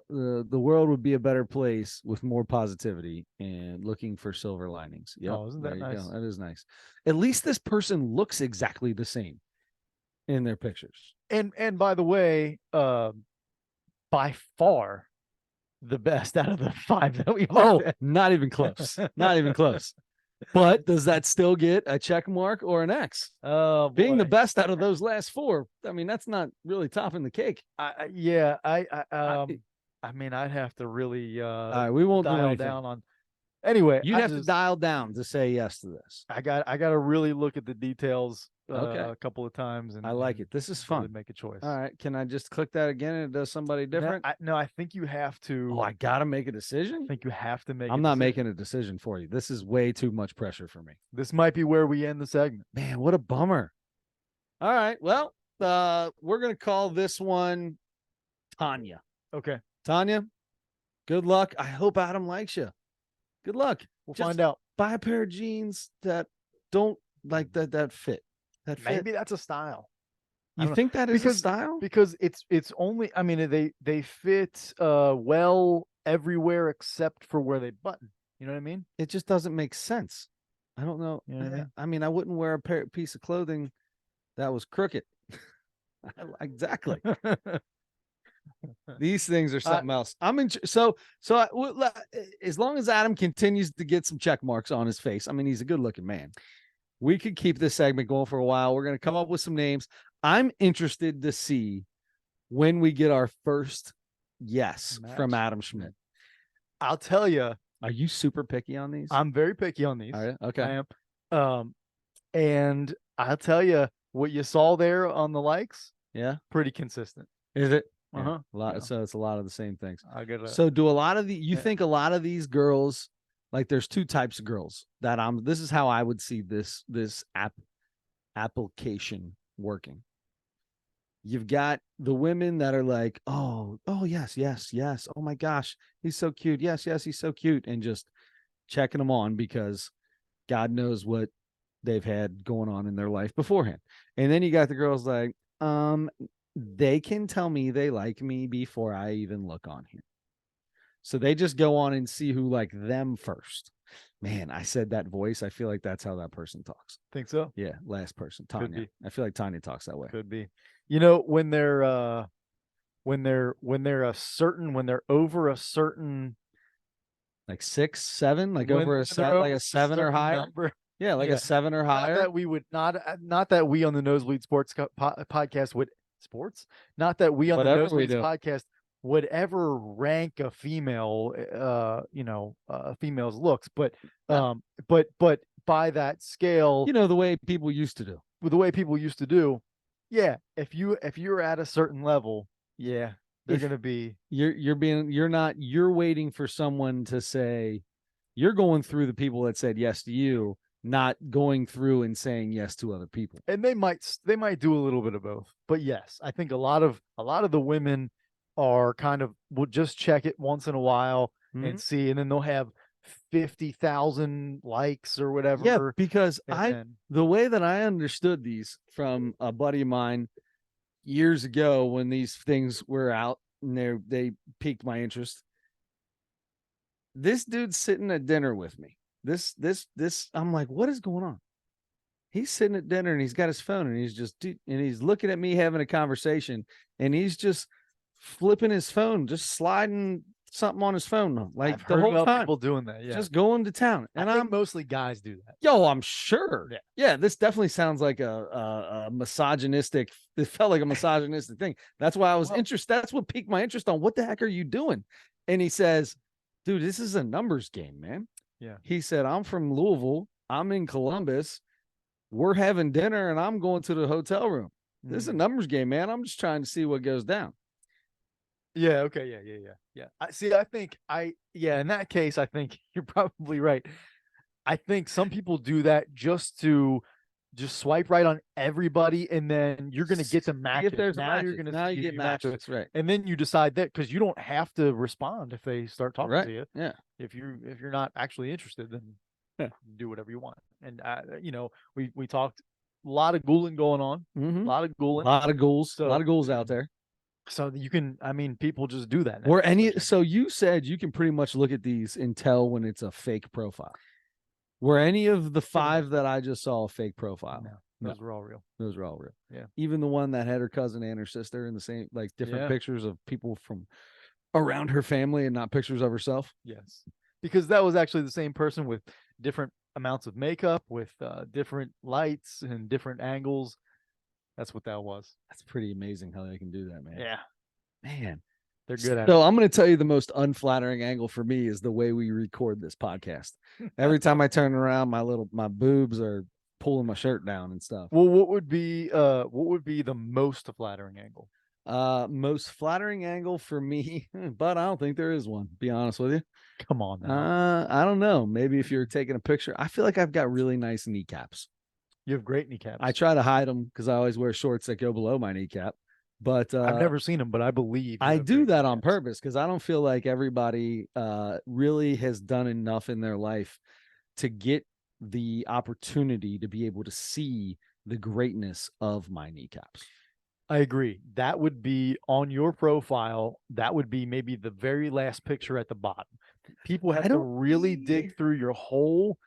world would be a better place with more positivity and looking for silver linings. Yep. Oh, isn't There that you nice? go. That is nice. At least this person looks exactly the same in their pictures. And by the way, by far the best out of the five that we Oh, looked not even close. Not even close. But does that still get a check mark or an X? Oh, Being the boy. best out of those last four, I mean, that's not really topping the cake. Yeah, I mean, I'd have to really All right, we won't do dial anything. down on. Anyway, You'd have to dial down to say yes to this. I got to really look at the details Okay. a couple of times, and I like it. This is really fun. make a choice. All right, can I just click that again and it does somebody different? No, I think you have to. Oh, I gotta make a decision. I think you have to make. I'm not making a decision for you. This is way too much pressure for me. This might be where we end the segment. Man, what a bummer. All right, well, we're gonna call this one Tanya. Okay, Tanya, good luck. I hope Adam likes you. Good luck. we'll Just find out. buy a pair of jeans that don't like that fit. That fit. Maybe that's a style. You think that is a style? Because it's only. I mean, they fit well everywhere except for where they button. You know what I mean? It just doesn't make sense. I don't know. You know what I mean? I mean, I wouldn't wear a piece of clothing that was crooked. Exactly. These things are something else. I'm in. As long as Adam continues to get some check marks on his face, I mean, he's a good looking man. We could keep this segment going for a while. We're going to come up with some names. I'm interested to see when we get our first yes from Adam Schmidt. I'll tell you. Are you super picky on these? I'm very picky on these. Are you? Okay. I am. And I'll tell you what you saw there on the likes. Yeah. Pretty consistent. Is it? Uh-huh. Yeah, a lot. Yeah. So it's a lot of the same things. So do a lot of you think a lot of these girls, like there's two types of girls that this is how I would see this application working. You've got the women that are like, oh, yes. Oh my gosh, he's so cute. Yes, he's so cute. And just checking them on because God knows what they've had going on in their life beforehand. And then you got the girls like, they can tell me they like me before I even look on here. So they just go on and see who like them first. Man, I said that voice. I feel like that's how that person talks. Think so? Yeah, last person, Tanya. I feel like Tanya talks that way. Could be. You know, when they're over a certain like 6, 7, like over a 7, like a 7 or higher. Number. Yeah, like a 7 or higher. Not that we would not that we on the Nosebleed Sports podcast would sports. Not that we on the Nosebleed podcast would ever rank a female, female's looks, but by that scale, the way people used to do. With the way people used to do, yeah. If you're at a certain level, yeah, they're gonna be. You're waiting for someone to say, you're going through the people that said yes to you, not going through and saying yes to other people. And they might do a little bit of both, but yes, I think a lot of the women are will just check it once in a while and see, and then they'll have 50,000 likes or whatever. Yeah, because the way that I understood these from a buddy of mine years ago when these things were out and they piqued my interest. This dude's sitting at dinner with me. This I'm like, what is going on? He's sitting at dinner and he's got his phone and he's looking at me having a conversation and he's just flipping his phone, just sliding something on his phone, like I've the heard whole about time, people doing that. Yeah, just going to town. And I think I'm mostly guys do that. Yo, I'm sure. Yeah. Yeah, this definitely sounds like a misogynistic. It felt like a misogynistic thing. That's why I was interested. That's what piqued my interest on what the heck are you doing? And he says, dude, this is a numbers game, man. Yeah. He said, I'm from Louisville. I'm in Columbus. We're having dinner and I'm going to the hotel room. This is a numbers game, man. I'm just trying to see what goes down. Yeah. Okay. Yeah. I think in that case, I think you're probably right. I think some people do that just to swipe right on everybody, and then you're going to get to match If there's now, you're matches, going to now you get matches, right? and then you decide that because you don't have to respond if they start talking Right. to you. Yeah. If you're not actually interested, then do whatever you want. And we talked a lot of ghouling going on, a lot of ghouling, a lot of ghouls, So- a lot of ghouls out there. so you can. I mean, people just do that. Now, Or any. So you said you can pretty much look at these and tell when it's a fake profile. Were any of the 5 that I just saw a fake profile? No, those were all real. Those were all real. Yeah. Even the one that had her cousin and her sister in the same, like different Yeah. pictures of people from around her family and not pictures of herself. Yes, because that was actually the same person with different amounts of makeup, with different lights and different angles. That's what that was. That's pretty amazing how they can do that, man. Yeah, Man. they're good at it. So I'm going to tell you the most unflattering angle for me is the way we record this podcast. Every time I turn around, my boobs are pulling my shirt down and stuff. Well, what would be the most flattering angle? Most flattering angle for me, but I don't think there is one, be honest with you. Come on now. I don't know. Maybe if you're taking a picture, I feel like I've got really nice kneecaps. You have great kneecaps. I try to hide them because I always wear shorts that go below my kneecap. But I've never seen them, but I believe I do that on purpose because I don't feel like everybody really has done enough in their life to get the opportunity to be able to see the greatness of my kneecaps. I agree. That would be on your profile. That would be maybe the very last picture at the bottom. People have to really dig through your whole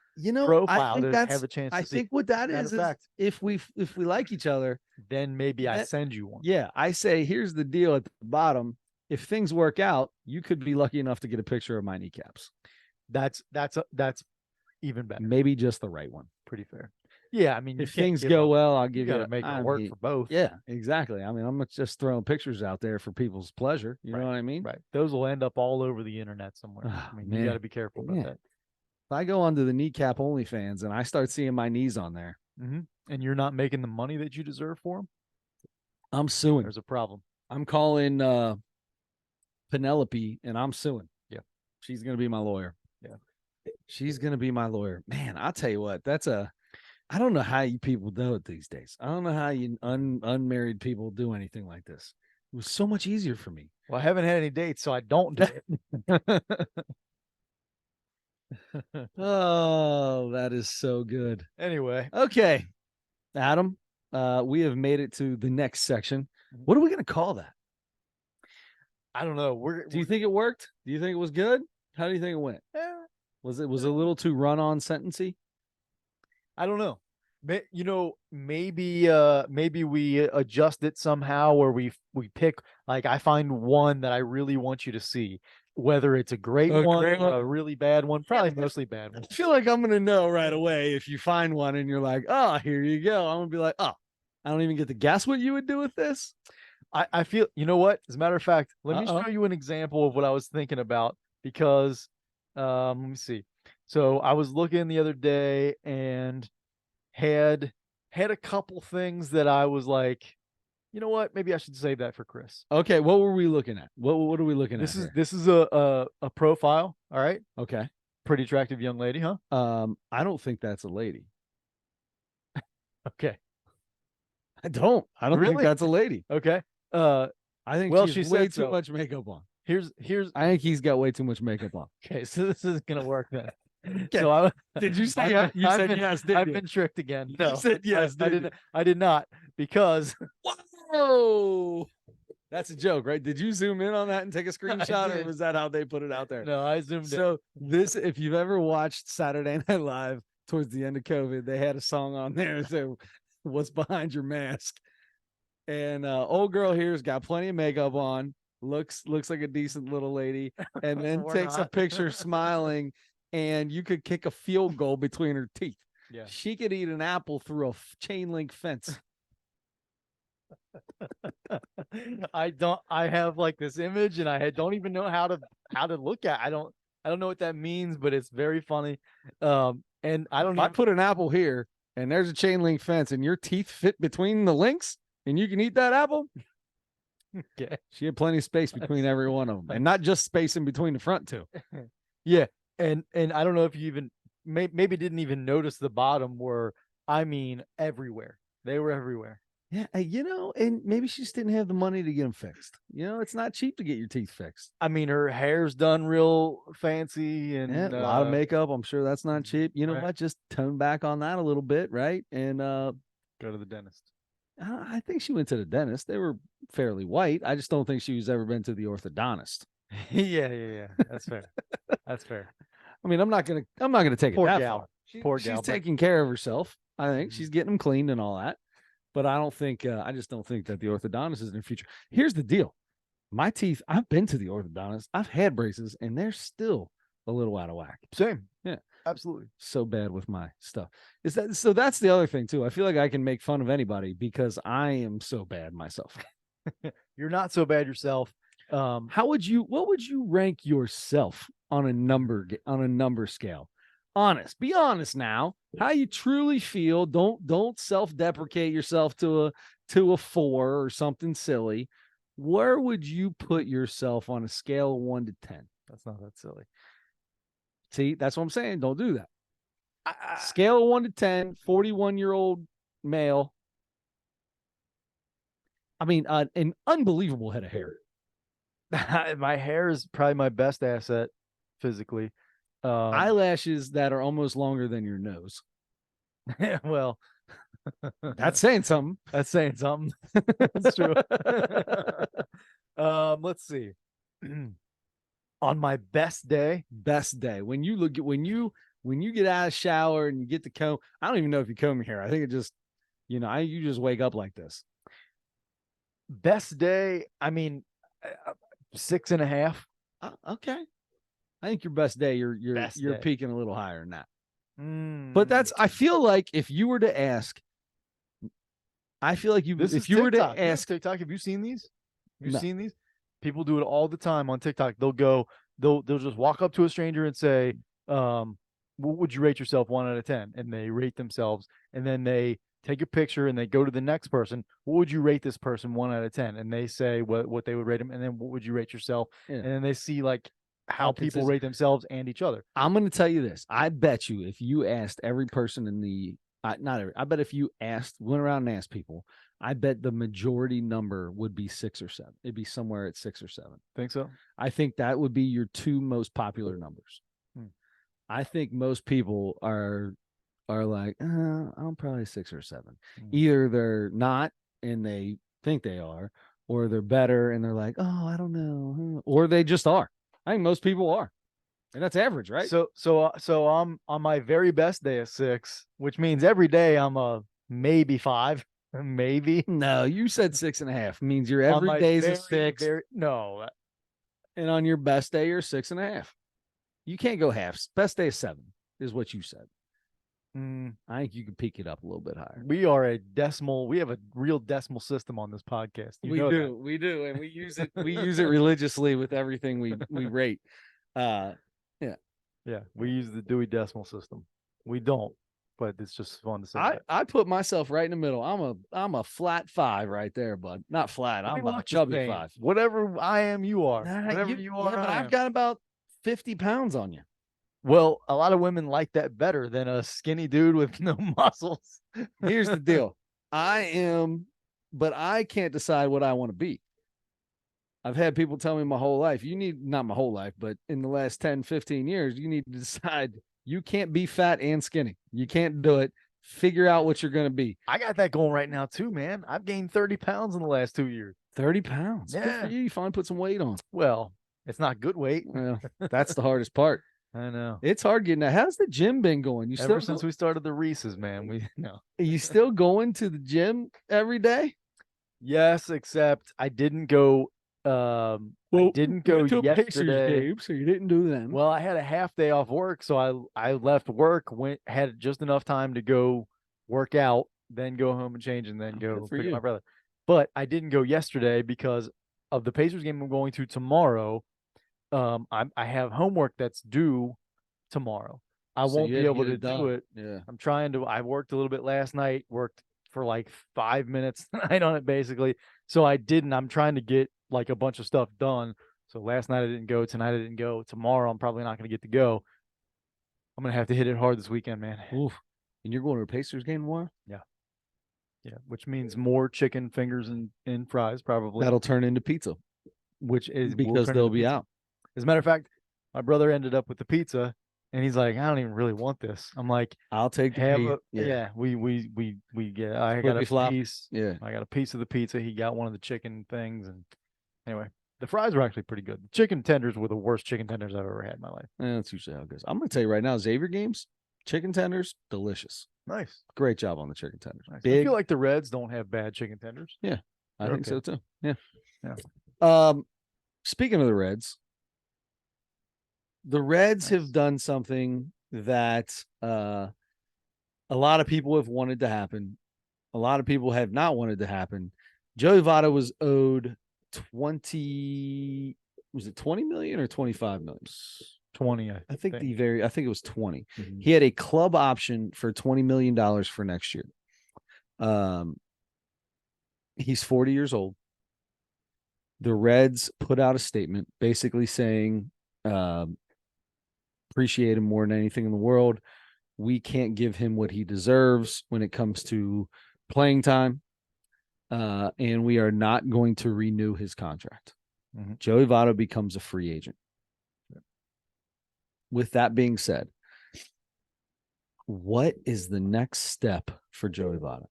profile to have a chance to see. I think what that is if we like each other, then maybe I send you one. Yeah, I say here's the deal at the bottom. If things work out, you could be lucky enough to get a picture of my kneecaps. That's even better. Maybe just the right one. Pretty fair. Yeah, I mean, if things go well, I'll give you to make it work for both. Yeah, exactly. I mean, I'm not just throwing pictures out there for people's pleasure. You know what I mean? Right. Those will end up all over the internet somewhere. Oh, I mean, you got to be careful about that. If I go onto the kneecap OnlyFans and I start seeing my knees on there, and you're not making the money that you deserve for them, I'm suing. There's a problem. I'm calling Penelope and I'm suing. Yeah, she's gonna be my lawyer. Yeah, she's gonna be my lawyer. Man, I'll tell you what. I don't know how you people do it these days. I don't know how you unmarried people do anything like this. It was so much easier for me. Well, I haven't had any dates, so I don't do it. Oh, that is so good. Anyway. Okay. Adam, we have made it to the next section. What are we going to call that? I don't know. Do you think it worked? Do you think it was good? How do you think it went? Was it a little too run-on sentencey? I don't know. Maybe we adjust it somehow, or we pick, like, I find one that I really want you to see, whether it's a great one, a really bad one, probably mostly bad one. I feel like I'm gonna know right away if you find one and you're like, oh, here you go. I'm gonna be like, oh, I don't even get to guess what you would do with this. I feel, you know what? As a matter of fact, let me show you an example of what I was thinking about, because let me see. So I was looking the other day and had a couple things that I was like, you know what? Maybe I should save that for Chris. Okay, what were we looking at? What are we looking at? This is a profile. All right. Okay. Pretty attractive young lady, huh? I don't think that's a lady. Okay. I don't think that's a lady. Okay. I think she's way too much makeup on. Here's I think he's got way too much makeup on. Okay, so this isn't gonna work then. Okay. So did you say yes? You said yes, didn't I've you? been tricked again. No, you said yes. I did not, because whoa, that's a joke, right? Did you zoom in on that and take a screenshot, or was that how they put it out there? No, I zoomed in. So if you've ever watched Saturday Night Live towards the end of COVID, they had a song on there that said, "What's behind your mask?" And old girl here's got plenty of makeup on, looks like a decent little lady, and then Or takes a not. picture smiling, and you could kick a field goal between her teeth. Yeah. She could eat an apple through a chain link fence. I have like this image and don't even know how to look at. I don't know what that means, but it's very funny. And I don't If I even put an apple here and there's a chain link fence and your teeth fit between the links and you can eat that apple. Okay. She had plenty of space between every one of them, and not just space in between the front two. Yeah. And I don't know if you even maybe didn't even notice the bottom were, I mean, everywhere. They were everywhere. Yeah, and maybe she just didn't have the money to get them fixed. It's not cheap to get your teeth fixed. I mean, her hair's done real fancy and Yeah, a lot of makeup. I'm sure that's not cheap. You know right. what? Just tone back on that a little bit, right? And go to the dentist. I think she went to the dentist. They were fairly white. I just don't think she's ever been to the orthodontist. Yeah. That's fair. That's fair. I mean, I'm not gonna take it Poor that gal. far. Poor She's gal. taking care of herself. I think Mhm. she's getting them cleaned and all that. But I don't think I just don't think that the orthodontist is in the future. Here's the deal. My teeth, I've been to the orthodontist. I've had braces and they're still a little out of whack. Same. Yeah. Absolutely. So bad with my stuff. So that's the other thing too. I feel like I can make fun of anybody because I am so bad myself. You're not so bad yourself. What would you rank yourself on a number scale? Be honest now. How you truly feel. Don't self-deprecate yourself to a 4 or something silly. Where would you put yourself on a scale of 1 to 10? That's not that silly. See, that's what I'm saying. Don't do that. Scale of 1 to 10, 41-year-old male. I mean, an unbelievable head of hair. My hair is probably my best asset physically. Eyelashes that are almost longer than your nose. Well, that's saying something. That's saying something. That's true. Let's see. On my best day, when you get out of the shower and you get the comb, I don't even know if you comb your hair. I think it just, you just wake up like this. Best day, I mean, 6.5. Okay. I think your best day, you're day. peaking a little higher than that. But I feel like if you were to ask, if you were to ask TikTok, have you seen these? Have you No. seen these? People do it all the time on TikTok. They'll just walk up to a stranger and say, what would you rate yourself 1 out of 10? And they rate themselves, and then they take a picture and they go to the next person. What would you rate this person 1 out of 10? And they say what they would rate them, and then what would you rate yourself? Yeah. And then they see like how people rate themselves and each other. I'm going to tell you this. I bet you if you asked every person I bet if you went around and asked people, I bet the majority number would be 6 or 7. It'd be somewhere at 6 or 7. Think so? I think that would be your 2 most popular numbers. I think most people are like, I'm probably 6 or 7. Either they're not and they think they are, or they're better and they're like, oh, I don't know, or they just are. I think most people are, and that's average, right? So I'm on my very best day of 6, which means every day I'm a maybe 5, maybe. No, you said 6.5 means your every day is a 6. No, and on your best day you're 6.5. You can't go halves. Best day is 7 is what you said. I think you could peak it up a little bit higher. We have a real decimal system on this podcast. We do, and we use it. We use it religiously with everything we rate. Yeah, we use the Dewey Decimal System. We don't, but it's just fun to say. I put myself right in the middle. I'm a flat 5 right there, bud. Not flat. I'm a chubby 5. Whatever I am, you are. Whatever you are, but I've got about 50 pounds on you. Well, a lot of women like that better than a skinny dude with no muscles. Here's the deal. But I can't decide what I want to be. I've had people tell me my whole life, not my whole life, but in the last 10, 15 years, you need to decide you can't be fat and skinny. You can't do it. Figure out what you're going to be. I got that going right now too, man. I've gained 30 pounds in the last 2 years. 30 pounds? Yeah. Good for you. You finally put some weight on. Well, it's not good weight. Well, that's the hardest part. I know. It's hard getting that. How's the gym been going? Ever since we started the Reese's, man. Are you still going to the gym every day? Yes, except I didn't go I didn't go went to a Pacers yesterday. game, so you didn't do them. Well, I had a half day off work, so I left work, had just enough time to go work out, then go home and change, and then Good go for pick up you. my brother. But I didn't go yesterday because of the Pacers game I'm going to tomorrow. I have homework that's due tomorrow. I So won't you be had to able get to it do done. it. Yeah. I'm trying to. I worked a little bit last night. Worked for like 5 minutes tonight on it, basically. So I didn't. I'm trying to get like a bunch of stuff done. So last night I didn't go. Tonight I didn't go. Tomorrow I'm probably not going to get to go. I'm gonna have to hit it hard this weekend, man. Oof. And you're going to a Pacers game tomorrow? Yeah, yeah. Which means more chicken fingers and fries, probably. That'll turn into pizza Which is will because turn they'll into be pizza. out. As a matter of fact, my brother ended up with the pizza, and he's like, "I don't even really want this." I'm like, I'll take the "Have pizza. a yeah." We get. I got Flippy a flop. piece. Yeah. I got a piece of the pizza. He got one of the chicken things, and anyway, the fries were actually pretty good. The chicken tenders were the worst chicken tenders I've ever had in my life. That's usually how it goes. I'm going to tell you right now, Xavier games, chicken tenders, delicious. Nice. Great job on the chicken tenders. Nice. I Big. feel like the Reds don't have bad chicken tenders. Yeah, I They're think so okay. too. Yeah. Yeah. Speaking of the Reds Nice. have done something that a lot of people have wanted to happen. A lot of people have not wanted to happen. Joey Votto was owed 20, was it 20 million or 25 million? 20, I think it was 20. Mhm. He had a club option for $20 million for next year. He's 40 years old. The Reds put out a statement basically saying, appreciate him more than anything in the world. We can't give him what he deserves when it comes to playing time. And we are not going to renew his contract. Mm-hmm. Joey Votto becomes a free agent. With that being said, what is the next step for Joey Votto?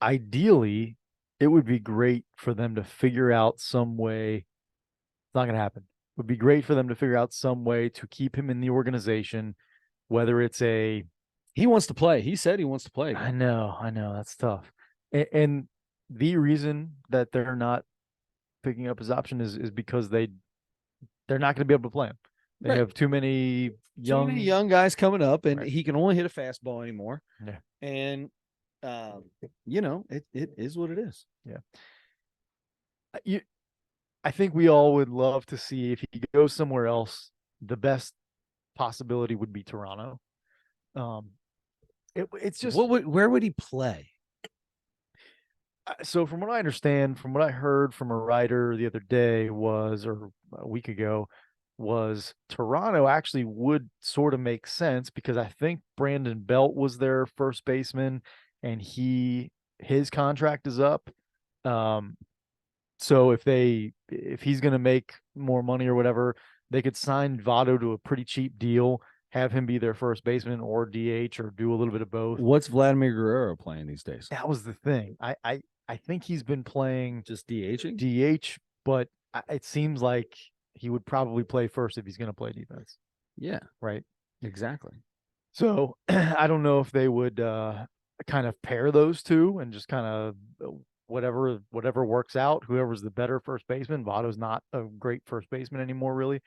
Ideally, it would be great for them to figure out some way. It's not going to happen. It would be great for them to figure out some way to keep him in the organization, whether it's a. He wants to play. He said he wants to play I again. know, that's tough. And the reason that they're not picking up his option is because they're not going to be able to play him. They Right. have too many young guys coming up, and Right. he can only hit a fastball anymore. Yeah. And it is what it is. Yeah. I think we all would love to see if he goes somewhere else. The best possibility would be Toronto. It's just where would he play? So from what I understand, from what I heard from a writer the other day or a week ago, was Toronto actually would sort of make sense because I think Brandon Belt was their first baseman, and his contract is up. So if he's going to make more money or whatever, they could sign Votto to a pretty cheap deal, have him be their first baseman or DH or do a little bit of both. What's Vladimir Guerrero playing these days? That was the thing. I think he's been playing just DHing, but it seems like he would probably play first if he's going to play defense. Yeah, right. Exactly. So I don't know if they would kind of pair those two and just kind of whatever works out. Whoever's the better first baseman. Votto's not a great first baseman anymore, really,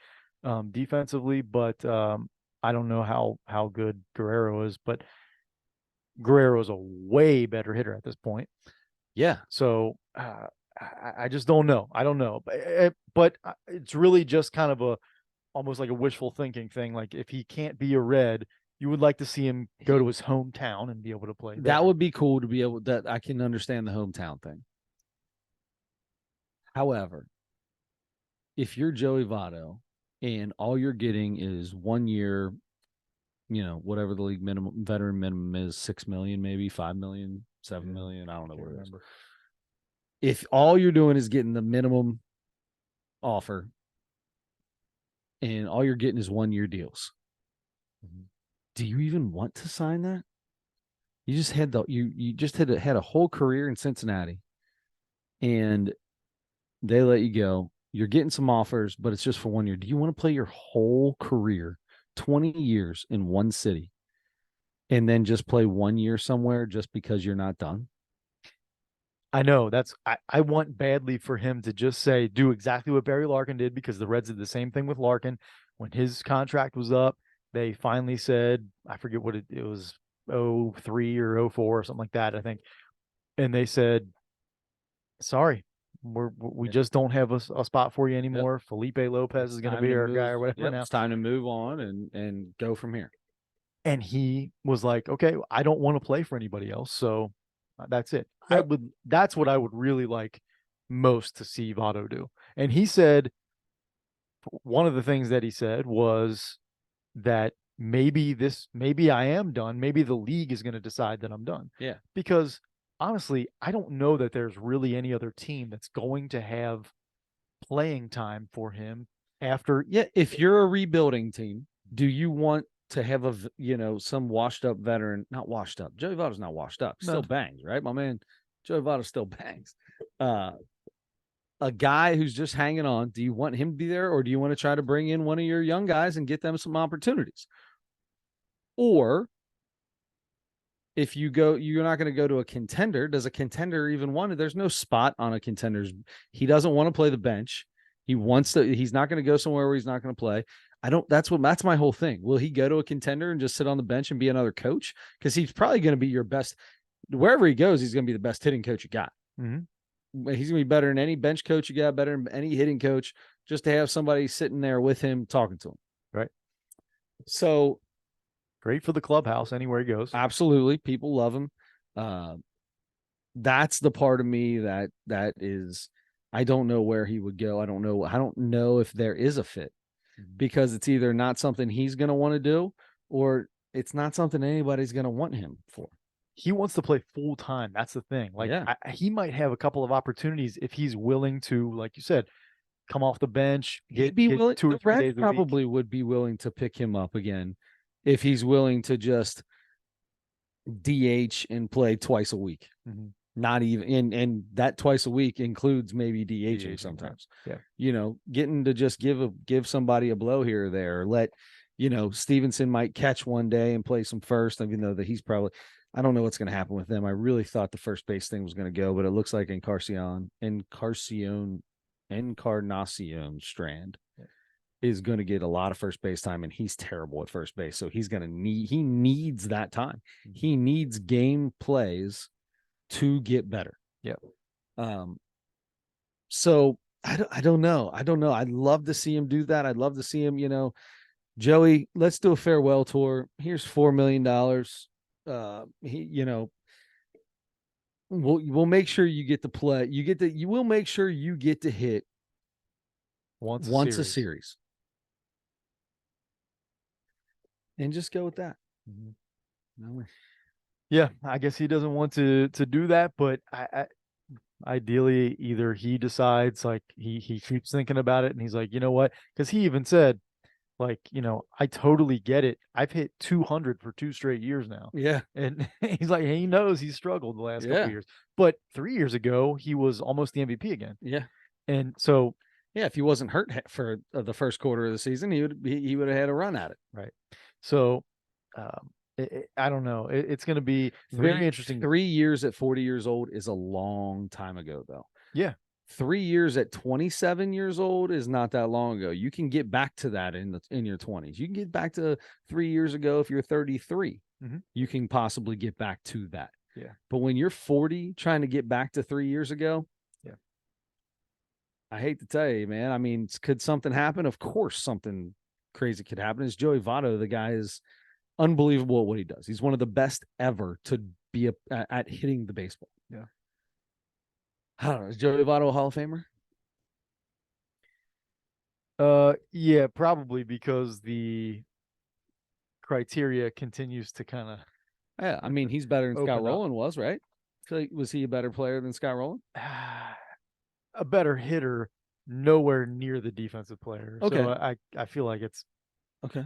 defensively. But I don't know how good Guerrero is, but Guerrero is a way better hitter at this point. Yeah. So I just don't know. I don't know, but it's really just kind of almost like a wishful thinking thing. Like if he can't be a Red, you would like to see him go to his hometown and be able to play there. That would be cool to be able that. I can understand the hometown thing. However, if you're Joey Votto and all you're getting is 1 year, whatever the league veteran minimum is, 6 million, maybe 5 million, 7 million. I don't know what it is. If all you're doing is getting the minimum offer and all you're getting is 1 year deals, do you even want to sign that? You just had had a whole career in Cincinnati and they let you go. You're getting some offers, but it's just for 1 year. Do you want to play your whole career, 20 years in one city, and then just play 1 year somewhere just because you're not done? I know I want badly for him to just say, do exactly what Barry Larkin did, because the Reds did the same thing with Larkin when his contract was up. They finally said, I forget what it was, 03 or 04 or something like that, I think. And they said, sorry, we Yep. just don't have a spot for you Yep. anymore. Felipe Lopez It's is going to time be to our guy move. or whatever Yep, now. it's time to move on and go from here. And he was like, okay, I don't want to play for anybody else. So that's it. Yep. That's what I would really like most to see Votto do. And he said, one of the things that he said was that maybe I am done. Maybe the league is going to decide that I'm done. Yeah. Because honestly, I don't know that there's really any other team that's going to have playing time for him after. Yeah. If you're a rebuilding team, do you want to have some washed up veteran, not washed up? Joey Votto's not washed up. Still No. bangs, right? My man, Joey Votto still bangs. A guy who's just hanging on, do you want him to be there, or do you want to try to bring in one of your young guys and get them some opportunities? Or if you're not going to go to a contender. Does a contender even want it? There's no spot on a contender's. He doesn't want to play the bench. He's not going to go somewhere where he's not going to play. That's my whole thing. Will he go to a contender and just sit on the bench and be another coach? Because he's probably going to be your best. Wherever he goes, he's going to be the best hitting coach you got. Mm-hmm. He's going to be better than any bench coach you got, better than any hitting coach, just to have somebody sitting there with him talking to him. Right. So great for the clubhouse anywhere he goes. absolutely. People love him. That's the part of me that is, I don't know where he would go. I don't know if there is a fit, because it's either not something he's going to want to do, or it's not something anybody's going to want him for. He wants to play full time. That's the thing. Like, yeah. He might have a couple of opportunities if he's willing to, like you said, come off the bench, get 2 or 3 days a probably week. would be willing to pick him up again if he's willing to just DH and play twice a week. Mm-hmm. Not even, and that twice a week includes maybe DHing sometimes. Right. Yeah. Getting to just give somebody a blow here or there, or let, Stevenson might catch one day and play some first, even though that he's probably, I don't know what's going to happen with them. I really thought the first base thing was going to go, but it looks like Encarnacion Strand is going to get a lot of first base time, and he's terrible at first base. So he needs that time. He needs game plays to get better. Yep. So I don't know. I'd love to see him do that. I'd love to see him, Joey, let's do a farewell tour. Here's $4 million. We'll make sure you get to play. You will make sure you get to hit once a series. And just go with that. Mm-hmm. Yeah, I guess he doesn't want to do that, but I ideally either he decides, like, he keeps thinking about it and he's like, you know what? Because he even said, like, I totally get it. I've hit 200 for 2 straight years now. Yeah. And he's like, he knows he's struggled the last couple of years. But 3 years ago, he was almost the MVP again. Yeah. And so, yeah, if he wasn't hurt for the first quarter of the season, he would have had a run at it. Right. So, I don't know. It's going to be very interesting. 3 years at 40 years old is a long time ago, though. Yeah. 3 years at 27 years old is not that long ago. You can get back to that in your 20s. You can get back to 3 years ago if you're 33. Mm-hmm. You can possibly get back to that. Yeah. But when you're 40, trying to get back to 3 years ago, yeah, I hate to tell you, man. I mean, could something happen? Of course, something crazy could happen. Is Joey Votto, the guy is unbelievable at what he does. He's one of the best ever to be at hitting the baseball. Yeah. I don't know. Is Joey Votto a Hall of Famer? Yeah, probably, because the criteria continues to kind of. Yeah, I mean, he's better than Scott Rowland was, right? Was he a better player than Scott Rowland? A better hitter, nowhere near the defensive player. Okay. So I feel like it's okay.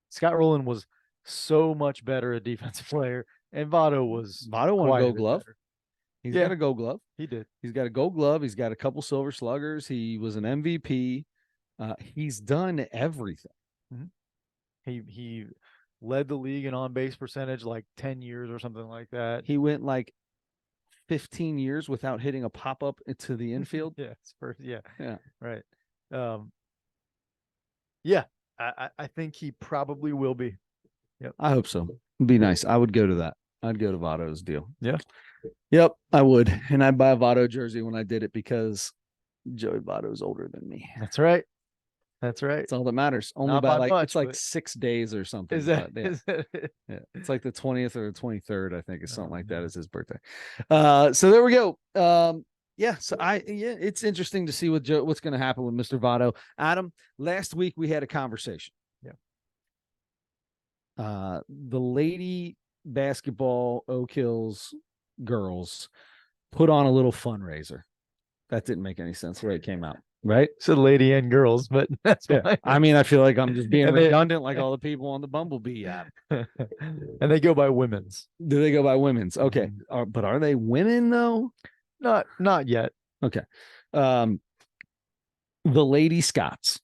Scott Rowland was so much better a defensive player, and Votto won a Gold Glove. He's got a Gold Glove. He did. He's got a Gold Glove. He's got a couple Silver Sluggers. He was an MVP. He's done everything. Mm-hmm. He led the league in on-base percentage like 10 years or something like that. He went like 15 years without hitting a pop-up into the infield. Yeah, yeah, Yeah. right. Yeah, I think he probably will be. Yep. I hope so. It'd be nice. I would go to that. I'd go to Votto's deal. Yeah. Yep, I would. And I'd buy a Votto jersey when I did it because Joey Votto's older than me. That's right. That's right. That's all that matters. Only Not by by like much, it's like but 6 days or something. is that? But, yeah. Is that Yeah, it's like the 20th or the 23rd, I think, is something Oh, like that man. is his birthday. So there we go. Yeah, so it's interesting to see what's going to happen with Mr. Votto. Adam, last week we had a conversation. Yeah. The lady basketball Oak Hills girls put on a little fundraiser. That didn't make any sense the way it came out, right? Said lady and girls, but that's Yeah. fine. I mean, I feel like I'm just being And they- redundant, like all the people on the Bumblebee app. And they go by women's. Do they go by women's? Okay, but are they women though? Not yet. Okay. The Lady Scots.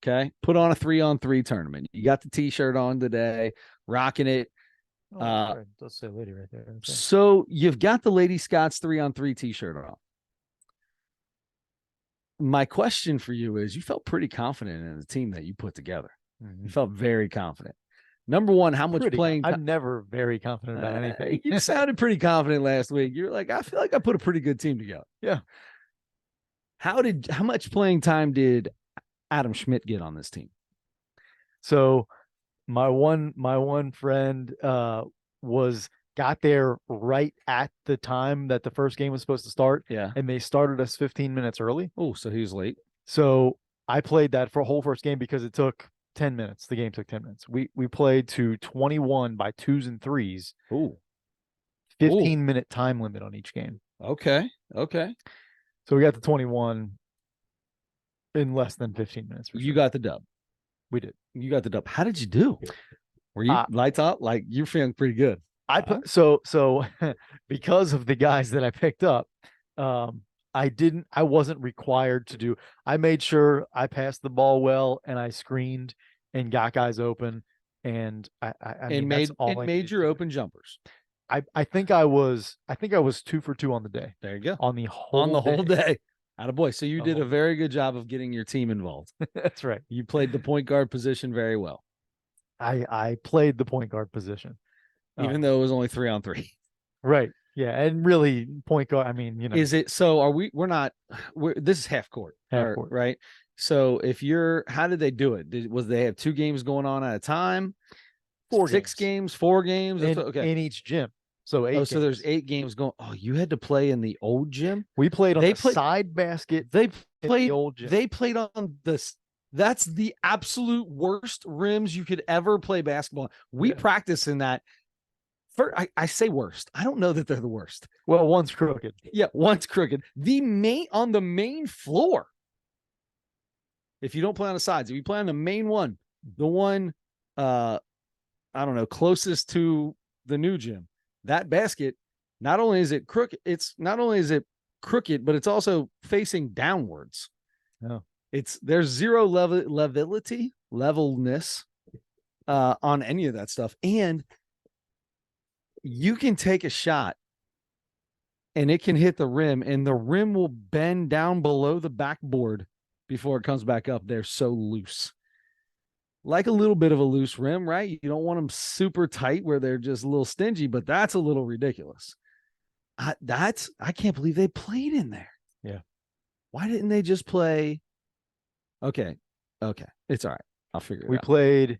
Okay. Put on a 3-on-3 tournament. You got the t-shirt on today, rocking it. Oh, right. Let's say lady right there. Okay. So you've got the Lady Scots 3-on-3 t-shirt on. My question for you is, you felt pretty confident in the team that you put together. You felt very confident. Number one, how much playing time? I'm never very confident about anything. You sounded pretty confident last week. You're like, I feel like I put a pretty good team together. Yeah. How much playing time did Adam Schmidt get on this team? So my one friend got there right at the time that the first game was supposed to start. Yeah. And they started us 15 minutes early. Oh, so he was late. So I played that for a whole first game because it took 10 minutes. The game took 10 minutes. We played to 21 by 2s and 3s. Ooh. 15-minute time limit on each game. Okay. So we got to 21 in less than 15 minutes. You got the dub. We did. You got the dub. How did you do? Were you lights out? Like, you're feeling pretty good. So because of the guys that I picked up, I wasn't required to do. I made sure I passed the ball well and I screened and got guys open, and I mean, made your open jumpers. I think I was 2 for 2 on the day. There you go. On the whole day. Attaboy. So you did a very good job of getting your team involved. That's right. You played the point guard position very well. I played the point guard position. Even though it was only 3-on-3. Right. Yeah. And really point guard, I mean, is it, so this is half court, right? So how did they do it? Was they have 2 games going on at a time? 6 games, 4 games? In each gym. So 8 games. So there's 8 games going. Oh, you had to play in the old gym? We played on the side basket. They played in the old gym. They played on this. That's the absolute worst rims you could ever play basketball. We practice in that. I say worst. I don't know that they're the worst. Well, one's crooked. Yeah, one's crooked. On the main floor. If you don't play on the sides, if you play on the main one, the one, I don't know, closest to the new gym, that basket, not only is it crooked, but it's also facing downwards. Oh. There's zero levelness on any of that stuff. And you can take a shot and it can hit the rim, and the rim will bend down below the backboard before it comes back up. They're so loose. Like a little bit of a loose rim, right? You don't want them super tight where they're just a little stingy, but that's a little ridiculous. I can't believe they played in there. Yeah. Why didn't they just play? Okay. It's all right. I'll figure it out.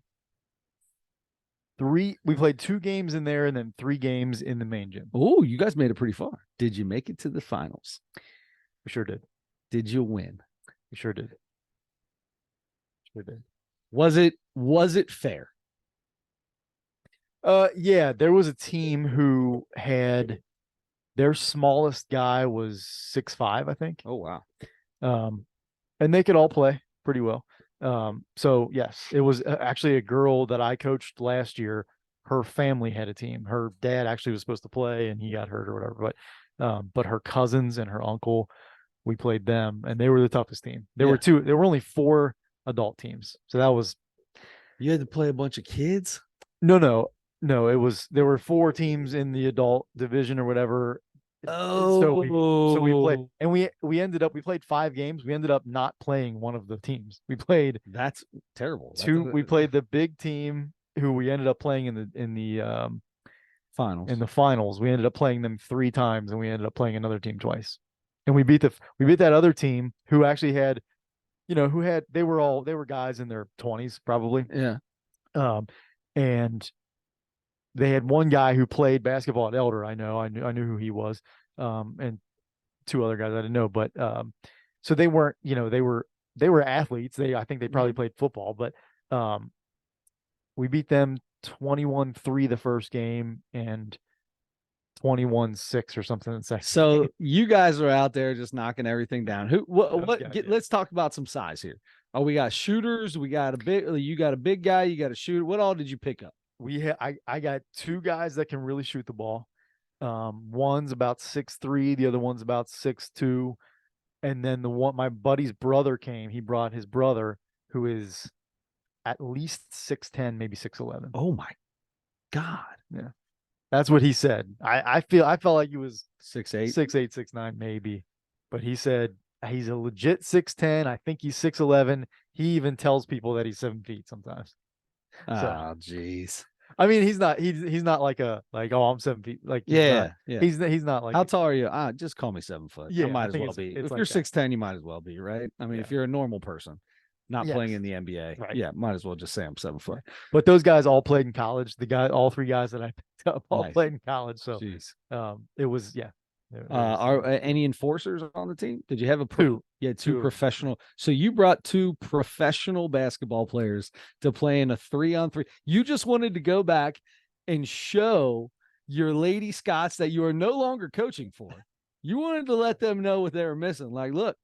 We played 2 games in there and then 3 games in the main gym. Oh, you guys made it pretty far. Did you make it to the finals? We sure did. Did you win? We sure did. Sure did. Was it fair? Yeah, there was a team who had their smallest guy was 6'5", I think. Oh, wow. And they could all play pretty well. So yes, it was actually a girl that I coached last year. Her family had a team. Her dad actually was supposed to play and he got hurt or whatever, but her cousins and her uncle, we played them and they were the toughest team. There were only 4 adult teams. So that was, you had to play a bunch of kids? No, there were 4 teams in the adult division or whatever. So we played, Oh, and we played 5 games. We ended up not playing one of the teams. We played that's terrible. two. We played the big team who we ended up playing finals. in the finals. We ended up playing them 3 times, and we ended up playing another team twice. And we beat that other team who actually had, they were guys in their 20s probably. Yeah. And they had one guy who played basketball at Elder. I knew who he was. And 2 other guys I didn't know, but so they weren't, they were athletes. I think they probably played football, but we beat them 21-3 the first game and 21-6 or something in the second. So you guys are out there just knocking everything down. Let's talk about some size here. Oh, we got shooters. You got a big guy. You got a shooter. What all did you pick up? I got 2 guys that can really shoot the ball. One's about 6'3", the other one's about 6'2", and then my buddy's brother came. He brought his brother, who is at least 6'10", maybe 6'11". Oh my God. Yeah. That's what he said. I felt like he was 6'8", 6'8", 6'9", maybe, but he said he's a legit 6'10". I think he's 6'11". He even tells people that he's 7 feet sometimes. Oh, jeez. I mean, he's not like oh, I'm 7 feet. Like Yeah. he's not like. How tall are you? Just call me 7 foot. Yeah, I might as well be. If you're 6'10", you might as well be, right? I mean, if you're a normal person, not playing in the NBA, right. Yeah, might as well just say I'm 7 foot. But those guys all played in college. All 3 guys that I picked up all played in college. So, it was Are any enforcers on the team? Did you have two? Yeah, 2 professional. So you brought 2 professional basketball players to play in a 3-on-3. You just wanted to go back and show your Lady Scots that you are no longer coaching for. You wanted to let them know what they were missing. Like, look,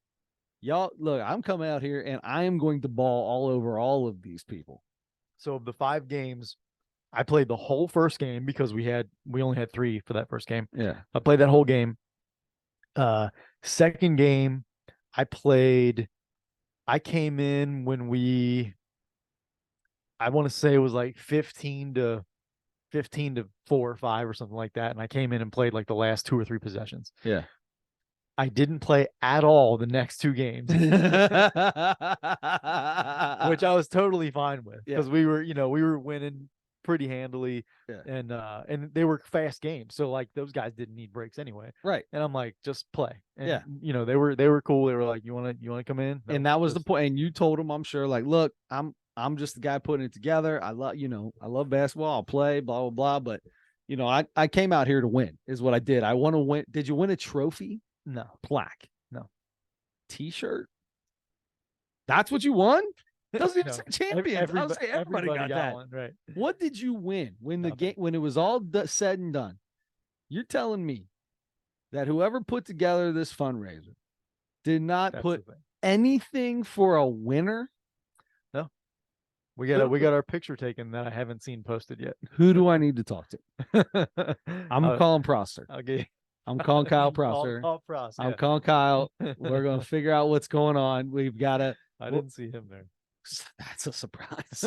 I'm coming out here and I am going to ball all over all of these people. So of the 5 games, I played the whole first game because we only had 3 for that first game. Yeah. I played that whole game. Second game, I came in when I want to say it was like 15 to 4 or 5 or something like that. And I came in and played like the last 2 or 3 possessions. Yeah. I didn't play at all the next 2 games, which I was totally fine with because we were winning pretty handily, and they were fast games. So like those guys didn't need breaks anyway. Right. And I'm like, just play. And they were cool. They were like, you want to come in? No, and that was the point. And you told them, I'm sure, like, look, I'm just the guy putting it together. I love basketball. I'll play, blah, blah, blah. But I came out here to win is what I did. I want to win. Did you win a trophy? No. Plaque? No. T-shirt? That's what you won? Doesn't even say champions. Everybody got that. One, right. What did you win when when it was all said and done? You're telling me that whoever put together this fundraiser did not put anything for a winner? No. We got our picture taken that I haven't seen posted yet. Who do I need to talk to? I'm calling Prosser. Okay. I'm calling Kyle Prosser. I'm calling Kyle. We're going to figure out what's going on. We've got to. I didn't see him there. That's a surprise.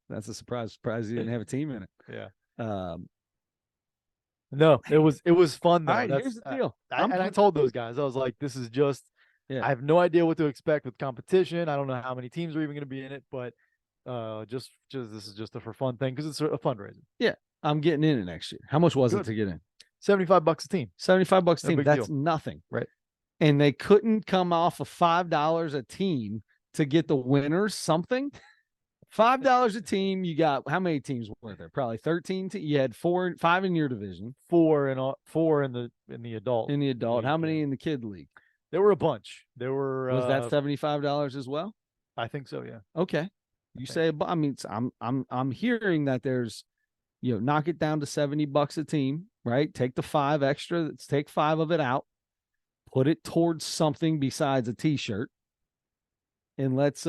That's a surprise. Surprise he didn't have a team in it. Yeah. No, it was fun though. All right, here's the deal. I told those guys, I was like, this is just. I have no idea what to expect with competition. I don't know how many teams are even going to be in it, but just this is just a for fun thing because it's a fundraiser. Yeah, I'm getting in it next year. How much was it to get in? $75 a team. $75 a team. That's deal. Nothing. Right. And they couldn't come off of $5 a team to get the winners something. $5 a team. You got how many teams were there? Probably 13. You had 5 in your division. 4 in the adult. In the adult. How many in the kid league? There were a bunch. There were. Was that $75 as well? I think so. Yeah. Okay. You say, I mean, I'm hearing that there's, knock it down to $70 a team, right? Take the 5 extra. Let's take 5 of it out. Put it towards something besides a T-shirt, and let's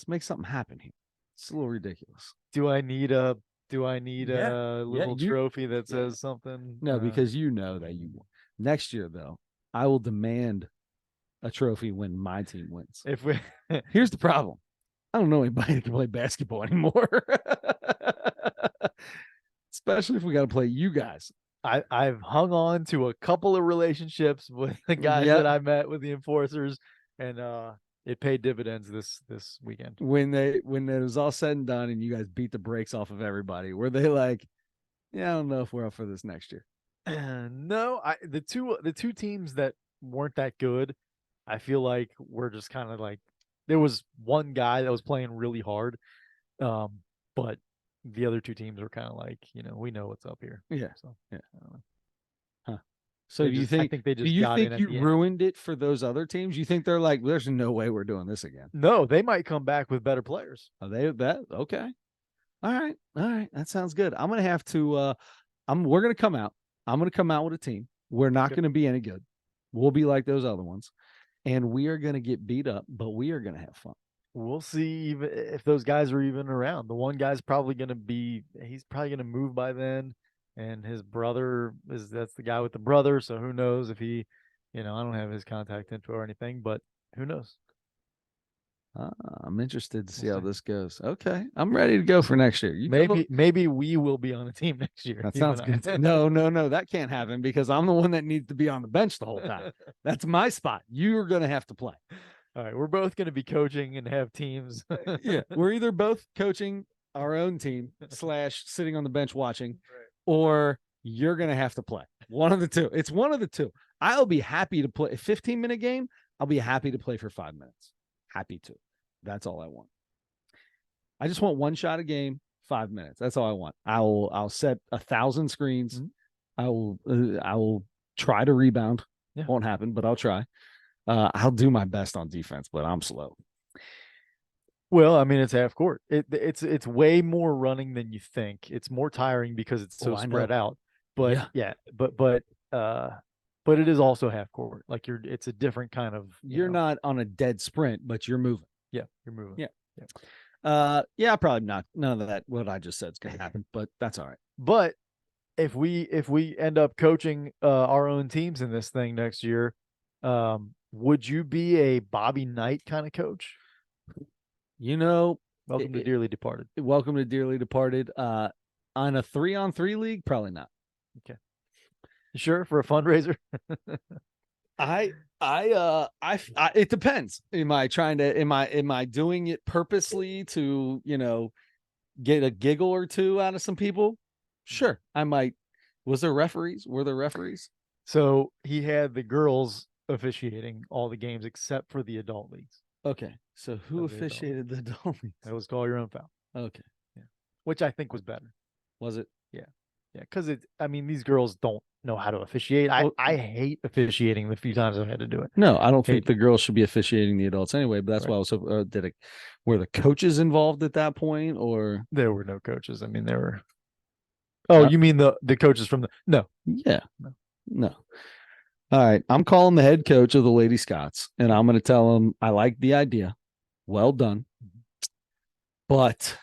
make something happen here. It's a little ridiculous. Do I need a little trophy that says something? No, because you know that you won. Next year, though, I will demand a trophy when my team wins. Here's the problem. I don't know anybody that can play basketball anymore. Especially if we got to play you guys. I've hung on to a couple of relationships with the guys Yep. that I met with the enforcers, and it paid dividends this weekend. When it was all said and done and you guys beat the brakes off of everybody, were they like, yeah, I don't know if we're up for this next year? No, the two teams that weren't that good, I feel like we're just kind of like there was one guy that was playing really hard, but the other two teams were kind of like, we know what's up here. Yeah. So Yeah. I don't know. Huh. So I think they do just you got in think at you the end. ruined it for those other teams? You think they're like, there's no way we're doing this again? No, they might come back with better players. Are they that okay? All right. All right. That sounds good. I'm gonna have to we're gonna come out. I'm gonna come out with a team. We're not Okay. gonna be any good. We'll be like those other ones. And we are gonna get beat up, but we are gonna have fun. We'll see even if those guys are even around. The one guy's probably he's probably gonna move by then, and his brother that's the guy with the brother. So who knows if I don't have his contact info or anything, but who knows? I'm interested to see We'll how see. this goes. Okay. I'm ready to go for next year. You go. Maybe we will be on a team next year. That You sounds and good. I. No, that can't happen because I'm the one that needs to be on the bench the whole time. That's my spot. You're going to have to play. All right, we're both going to be coaching and have teams. Yeah. We're either both coaching our own team / sitting on the bench watching, Right. or you're going to have to play. One of the two. It's one of the two. I'll be happy to play a 15-minute game. I'll be happy to play for 5 minutes. Happy to. That's all I want. I just want one shot a game, 5 minutes. That's all I want. I'll set 1,000 screens. Mm-hmm. I will try to rebound. Yeah. Won't happen, but I'll try. I'll do my best on defense, but I'm slow. Well, I mean, it's half court. It's way more running than you think. It's more tiring because it's so spread out. But but it is also half court. Like it's a different kind of. You're not on a dead sprint, but you're moving. Yeah, you're moving. Yeah, probably not. None of that what I just said is going to happen, but that's all right. But if we end up coaching our own teams in this thing next year, would you be a Bobby Knight kind of coach? Welcome to Dearly Departed. Welcome to Dearly Departed. On a 3-on-3 league, probably not. Okay. You sure for a fundraiser? It depends. Am I doing it purposely to, get a giggle or two out of some people? Sure. I might. Were there referees? So he had the girls officiating all the games except for the adult leagues. Okay. So who officiated the adult leagues? That was call your own foul. Okay. Yeah. Which I think was better. Was it? Yeah. Yeah. Because these girls don't know how to officiate. I hate officiating the few times I've had to do it. No, I don't think the girls should be officiating the adults anyway, but that's why I was were the coaches involved at that point, or there were no coaches? I mean, there were. Oh, you mean the coaches from the no. Yeah. No. All right. I'm calling the head coach of the Lady Scots, and I'm going to tell him I like the idea. Well done. But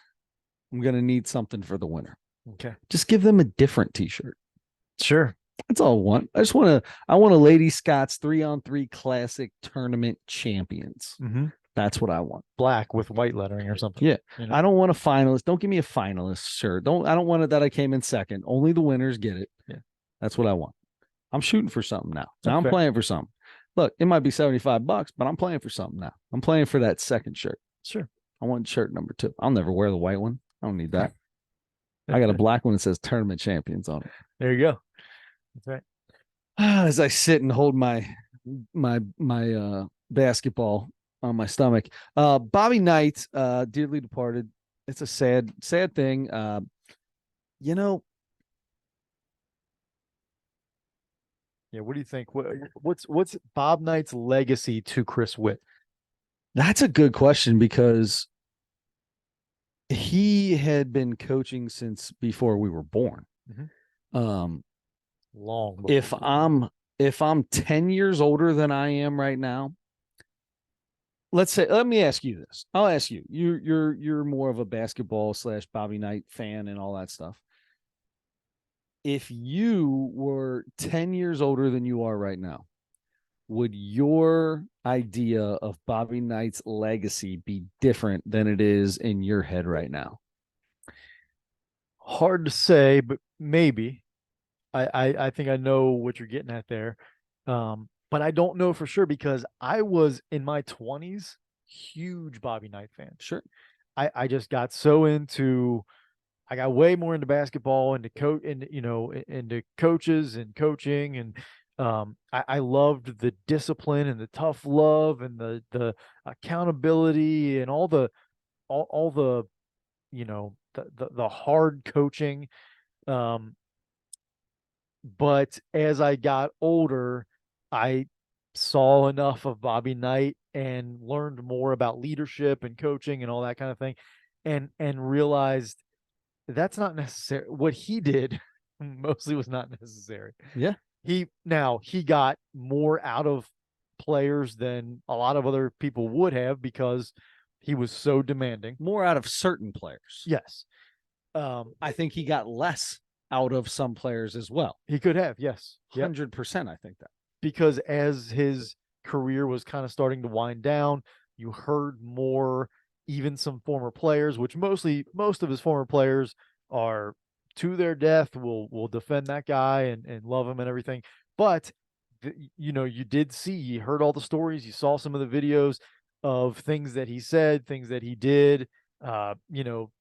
I'm going to need something for the winner. Okay. Just give them a different t-shirt. Sure. That's all I want. I want a Lady Scots 3-on-3 classic tournament champions. Mm-hmm. That's what I want. Black with white lettering or something. Yeah. I don't want a finalist. Don't give me a finalist shirt. I don't want it that I came in second. Only the winners get it. Yeah. That's what I want. I'm shooting for something now. Now I'm playing for something. Look, it might be $75, but I'm playing for something now. I'm playing for that second shirt. Sure. I want shirt number 2. I'll never wear the white one. I don't need that. I got a black one that says tournament champions on it. There you go. That's right. As I sit and hold my basketball on my stomach. Bobby Knight, dearly departed. It's a sad thing. Yeah, what do you think? What's Bob Knight's legacy to Chris Witt? That's a good question because he had been coaching since before we were born. Mm-hmm. Long before. If I'm 10 years older than I am right now, let me ask you this. I'll ask you. You're more of a basketball / Bobby Knight fan and all that stuff. If you were 10 years older than you are right now, would your idea of Bobby Knight's legacy be different than it is in your head right now? Hard to say, but maybe. I think I know what you're getting at there. But I don't know for sure because I was in my 20s huge Bobby Knight fan. Sure. I just got so into I got way more into basketball, into coaches and coaching, and I loved the discipline and the tough love and the accountability and all the the hard coaching. Um, but as I got older, I saw enough of Bobby Knight and learned more about leadership and coaching and all that kind of thing, and realized that's not necessary. What he did mostly was not necessary. Yeah. He got more out of players than a lot of other people would have because he was so demanding. More out of certain players. Yes. I think he got less out of some players as well. He could have, yes. 100%. I think that. Because as his career was kind of starting to wind down, you heard more, even some former players, which most of his former players are to their death will defend that guy and love him and everything. But you did see, you heard all the stories, you saw some of the videos of things that he said, things that he did,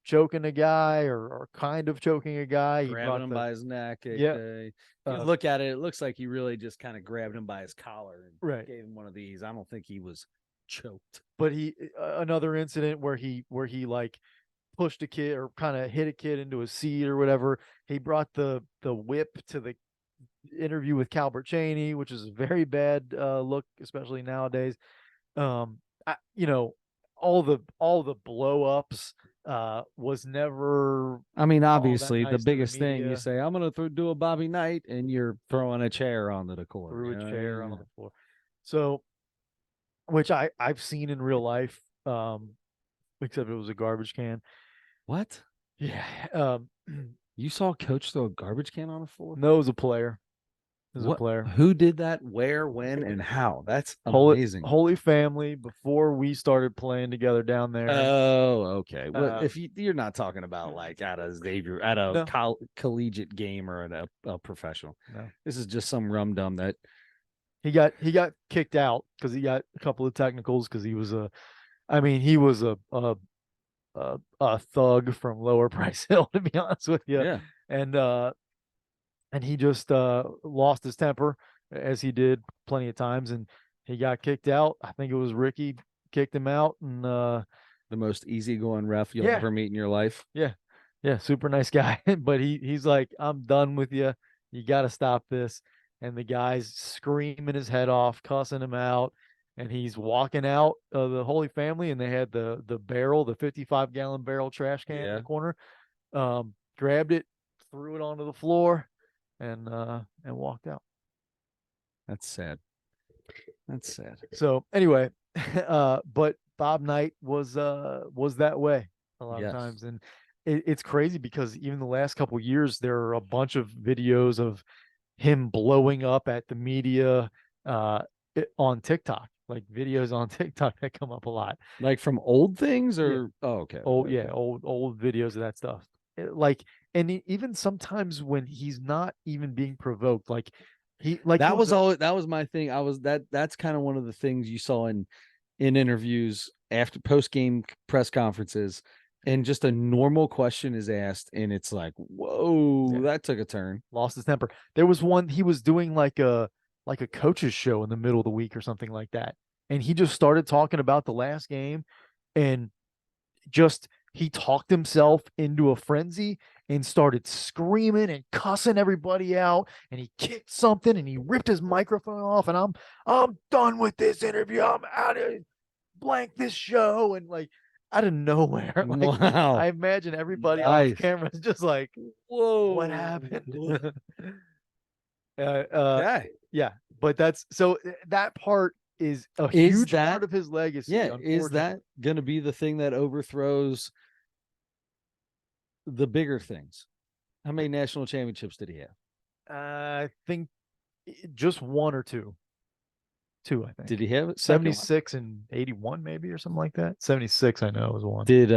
choking a guy or kind of choking a guy. Grabbing him by his neck. Yeah. Look at it. It looks like he really just kind of grabbed him by his collar and gave him one of these. I don't think he was choked. But another incident where he like pushed a kid or kind of hit a kid into a seat or whatever. He brought the whip to the interview with Calbert Cheney, which is a very bad look, especially nowadays. All the blow ups was never. I mean, obviously, nice the biggest thing you say, I'm going to do a Bobby Knight, and you're throwing a chair onto the court. Threw a chair on the floor. So, which I've seen in real life, except it was a garbage can. What? Yeah. You saw a coach throw a garbage can on the floor? No, it was a player. A player. Who did that? Where, when, and how? That's amazing. Holy Family before we started playing together down there. Oh, okay. Well, if you're not talking about like at a collegiate game or a professional, no. This is just some rum dum that he got kicked out because he got a couple of technicals because he was a thug from Lower Price Hill, to be honest with you. Yeah. And he just lost his temper, as he did plenty of times, and he got kicked out. I think it was Ricky kicked him out, and the most easygoing ref you'll ever meet in your life. Yeah, super nice guy. But he's like, I'm done with you. You got to stop this. And the guy's screaming his head off, cussing him out, and he's walking out of the Holy Family, and they had the barrel, the 55-gallon barrel trash can in the corner. Grabbed it, threw it onto the floor, and walked out. That's sad. So anyway, but Bob Knight was that way a lot of times, and it's crazy because even the last couple of years there are a bunch of videos of him blowing up at the media on TikTok, like videos on TikTok that come up a lot, like from old things or old videos of that stuff. And even sometimes when he's not even being provoked, that was my thing. That's kind of one of the things you saw in interviews after post-game press conferences, and just a normal question is asked and it's like, whoa, that took a turn. Lost his temper. There was one he was doing like a coach's show in the middle of the week or something like that, and he just started talking about the last game, and he talked himself into a frenzy and started screaming and cussing everybody out, and he kicked something and he ripped his microphone off, and I'm done with this interview. I'm out of blank this show. And like out of nowhere, wow. I imagine everybody off camera is just like, whoa, what happened? Yeah. But that part is a huge part of his legacy. Yeah. Is that going to be the thing that overthrows the bigger things? How many national championships did he have? I think just one or two. I think. Did he have it? 76 and 81 maybe, or something like that? 76 I know was one. Did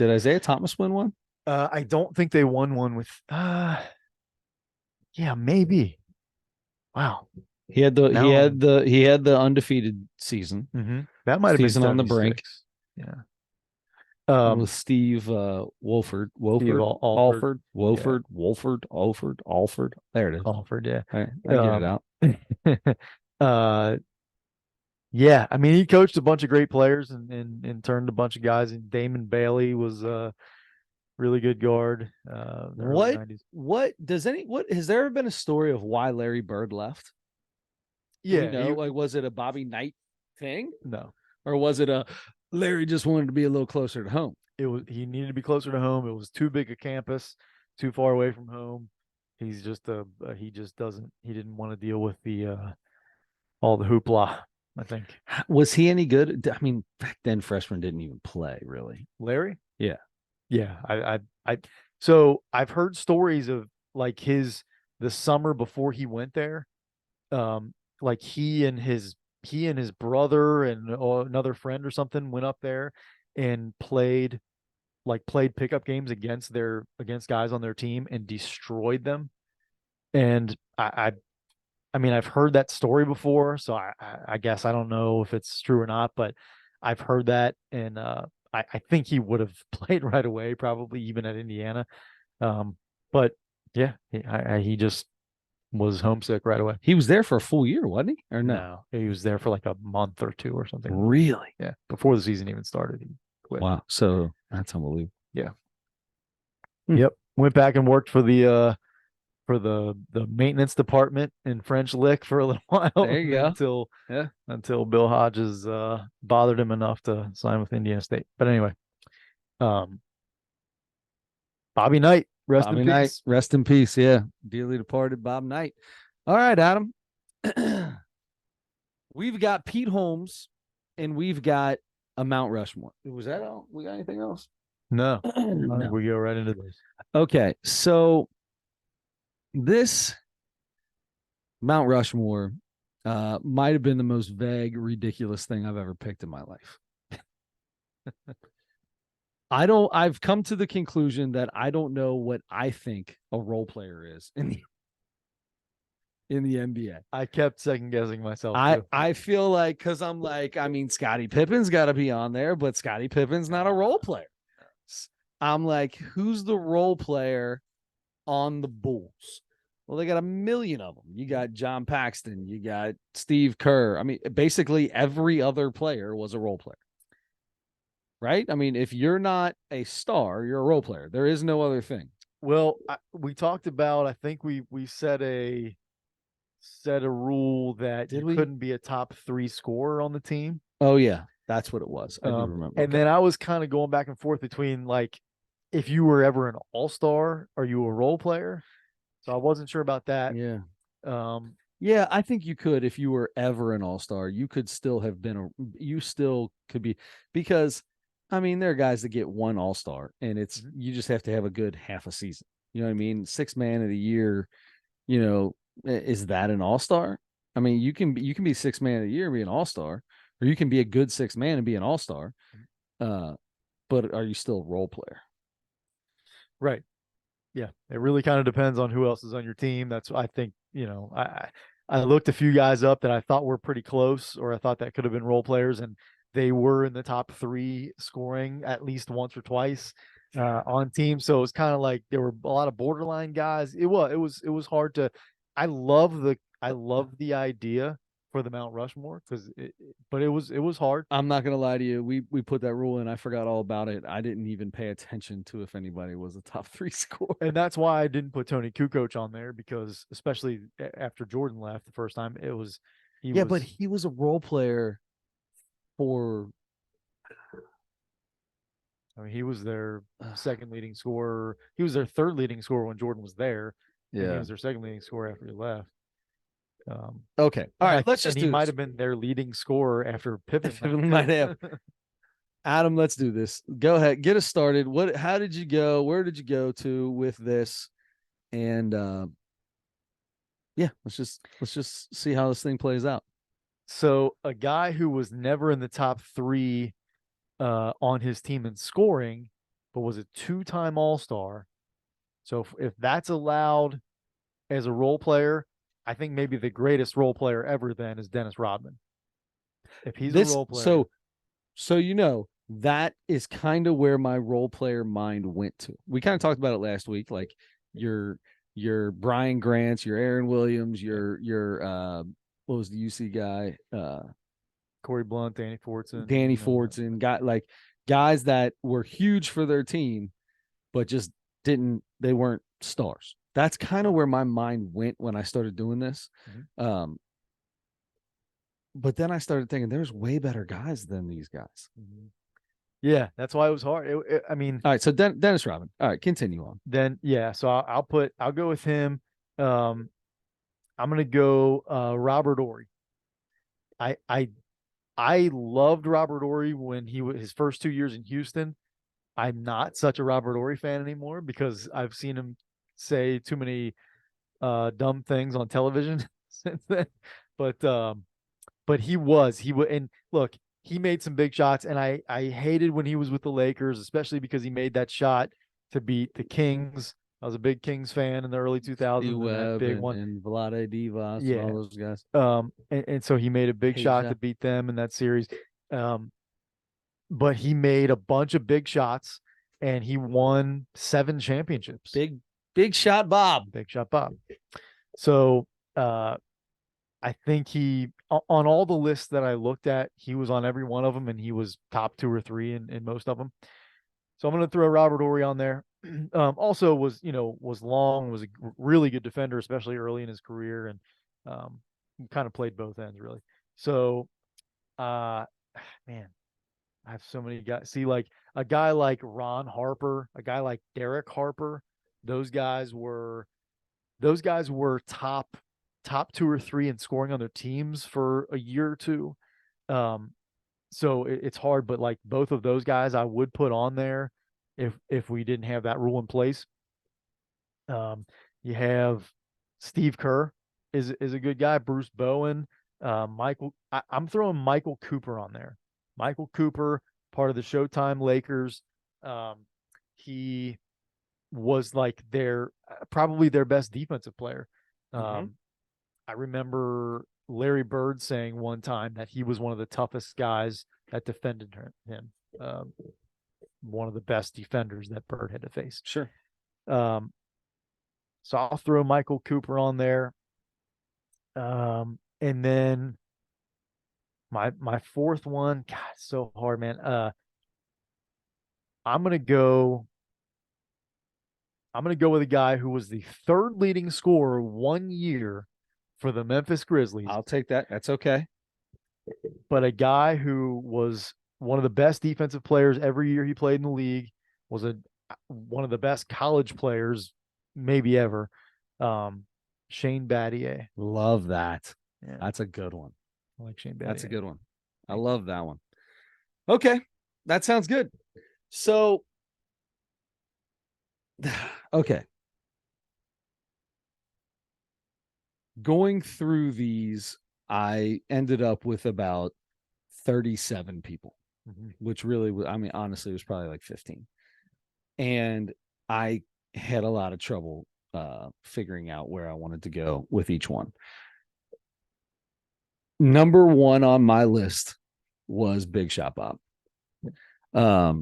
Isaiah Thomas win one? I don't think they won one with Yeah, maybe. Wow. He had the he Now had the he had the undefeated season. that might have been Season on the brink 76. Yeah. with Steve Steve Alford. Yeah. Alford. There it is. Alford. Yeah. I get it out. uh, yeah. I mean, he coached a bunch of great players and turned a bunch of guys. And Damon Bailey was a really good guard. In the early What 90s. what has there ever been a story of why Larry Bird left? Do we Yeah. know? Like, was it a Bobby Knight thing, No. or was it a Larry just wanted to be a little closer to home? He needed to be closer to home. It was too big a campus, too far away from home. He just doesn't he didn't want to deal with the all the hoopla, I think. Was he any good? I mean, back then freshmen didn't even play really. Larry? Yeah. Yeah. So I've heard stories of like the summer before he went there. Like he and his brother and another friend or something went up there and played pickup games against guys on their team and destroyed them. And I mean, I've heard that story before, so I guess I don't know if it's true or not, but I've heard that, and I think he would have played right away, probably even at Indiana. But yeah, he just was homesick right away. He was there for a full year, wasn't he? Or no? No, he was there for like a month or two or something. Really? Yeah, before the season even started, he quit. Wow. So that's unbelievable. Yeah. Hmm. Yep. Went back and worked for the maintenance department in French Lick for a little while. There you go. Until Bill Hodges bothered him enough to sign with Indiana State. But anyway, um, Bobby Knight, rest Bobby in Knight, peace. rest in peace. Yeah. Dearly departed Bob Knight. All right, Adam. We've got Pete Holmes and we've got a Mount Rushmore. Was that all? We got anything else? No, I think No. we go right into this. Okay. So this Mount Rushmore might have been the most vague, ridiculous thing I've ever picked in my life. I've come to the conclusion that I don't know what I think a role player is in the NBA. I kept second guessing myself. I feel like, because I'm like, I mean, Scottie Pippen's got to be on there, but Scottie Pippen's not a role player. I'm like, who's the role player on the Bulls? Well, they got a million of them. You got John Paxson, you got Steve Kerr. I mean, basically every other player was a role player. Right? I mean, if you're not a star, you're a role player. There is no other thing. Well, we talked about. I think we set a rule that couldn't be a top 3 scorer on the team. Oh yeah, that's what it was. I do remember. And then I was kind of going back and forth between like, if you were ever an all-star, are you a role player? So I wasn't sure about that. Yeah. Yeah, I think you could, if you were ever an all-star, you could still have been you still could be, because I mean, there are guys that get one all-star and it's you just have to have a good half a season. You know what I mean? 6th man of the year, is that an all-star? I mean, you can be 6th man of the year and be an all-star, or you can be a good 6th man and be an all-star. But are you still a role player? Right. Yeah. It really kind of depends on who else is on your team. That's, I think, I looked a few guys up that I thought were pretty close, or I thought that could have been role players, and they were in the top 3 scoring at least once or twice on teams. So it was kind of like there were a lot of borderline guys. It was hard to. I love the idea for the Mount Rushmore, but it was hard. I'm not gonna lie to you. We put that rule in. I forgot all about it. I didn't even pay attention to if anybody was a top 3 scorer. And that's why I didn't put Tony Kukoc on there, because especially after Jordan left the first time, but he was a role player for. I mean, he was their second leading scorer. He was their third leading scorer when Jordan was there. Yeah, he was their second leading scorer after he left. Okay, all right. Let's just. He might have been their leading scorer after Pippen. Might have. Adam, let's do this. Go ahead, get us started. How did you go? Where did you go to with this? And yeah, let's just see how this thing plays out. So a guy who was never in the top 3 on his team in scoring, but was a 2-time All-Star. So if that's allowed as a role player, I think maybe the greatest role player ever then is Dennis Rodman. If he's a This role player. so that is kind of where my role player mind went to. We kind of talked about it last week, like your Brian Grants, your Aaron Williams, your what was the UC guy? Corey Blunt, Danny Fortson, got like guys that were huge for their team, but just they weren't stars. That's kind of where my mind went when I started doing this. Mm-hmm. But then I started thinking there's way better guys than these guys. Mm-hmm. Yeah, that's why it was hard. I mean, all right. So Dennis Rodman. All right, continue on. Then yeah, so I'll go with him. I'm gonna go Robert Ory. I I I loved Robert Ory when he was his first 2 years in Houston. I'm not such a Robert Ory fan anymore because I've seen him say too many dumb things on television since then. But he was and look, he made some big shots, and I hated when he was with the Lakers, especially because he made that shot to beat the Kings. I was a big Kings fan in the early 2000s, and that big one, and Vlade Divac, and all those guys. And so he made a big shot to beat them in that series. But he made a bunch of big shots, and he won 7 championships. Big shot Bob. Big shot Bob. So I think he, on all the lists that I looked at, he was on every one of them, and he was top 2 or 3 in most of them. So I'm going to throw Robert Ory on there. Also was a really good defender, especially early in his career, and kind of played both ends really. So, man, I have so many guys. See, like a guy like Ron Harper, a guy like Derek Harper, those guys were top 2 or 3 in scoring on their teams for a year or two. So it's hard, but like both of those guys I would put on there if we didn't have that rule in place. You have Steve Kerr is a good guy, Bruce Bowen, Michael. I'm throwing Michael Cooper on there. Michael Cooper, part of the Showtime Lakers. He was like probably their best defensive player. I remember Larry Bird saying one time that he was one of the toughest guys that defended him. One of the best defenders that Bird had to face. Sure. So I'll throw Michael Cooper on there. And then my fourth one, God, it's so hard, man. I'm gonna go with a guy who was the 3rd leading scorer 1 year for the Memphis Grizzlies. I'll take that. That's okay. But a guy who was one of the best defensive players every year he played in the league, was one of the best college players maybe ever. Shane Battier. Love that. Yeah. That's a good one. I like Shane Battier. That's a good one. I love that one. Okay. That sounds good. So, okay. Going through these, I ended up with about 37 people, which really was, I mean, honestly, it was probably like 15. And I had a lot of trouble figuring out where I wanted to go with each one. Number 1 on my list was Big Shot Bob. I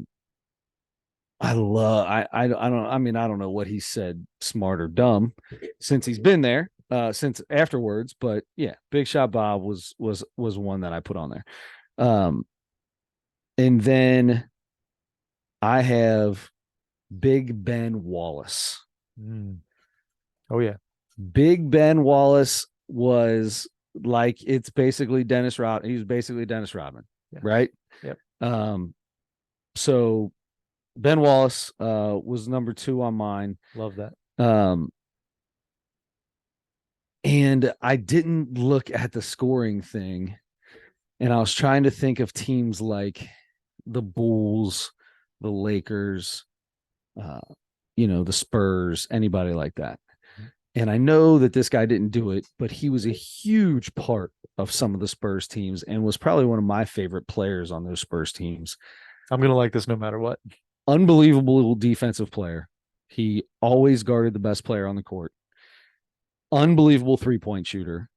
don't know what he said, smart or dumb, since he's been there, since afterwards, but yeah, Big Shot Bob was one that I put on there. And then I have Big Ben Wallace. Oh yeah. Big Ben Wallace was like, it's basically Dennis Rodman. He was basically Dennis Rodman, right? Yep. So Ben Wallace was number 2 on mine. Love that. And I didn't look at the scoring thing, and I was trying to think of teams like the Bulls, the Lakers, the Spurs, anybody like that. And I know that this guy didn't do it, but he was a huge part of some of the Spurs teams and was probably one of my favorite players on those Spurs teams. I'm going to like this no matter what. Unbelievable defensive player. He always guarded the best player on the court. unbelievable 3-point shooter,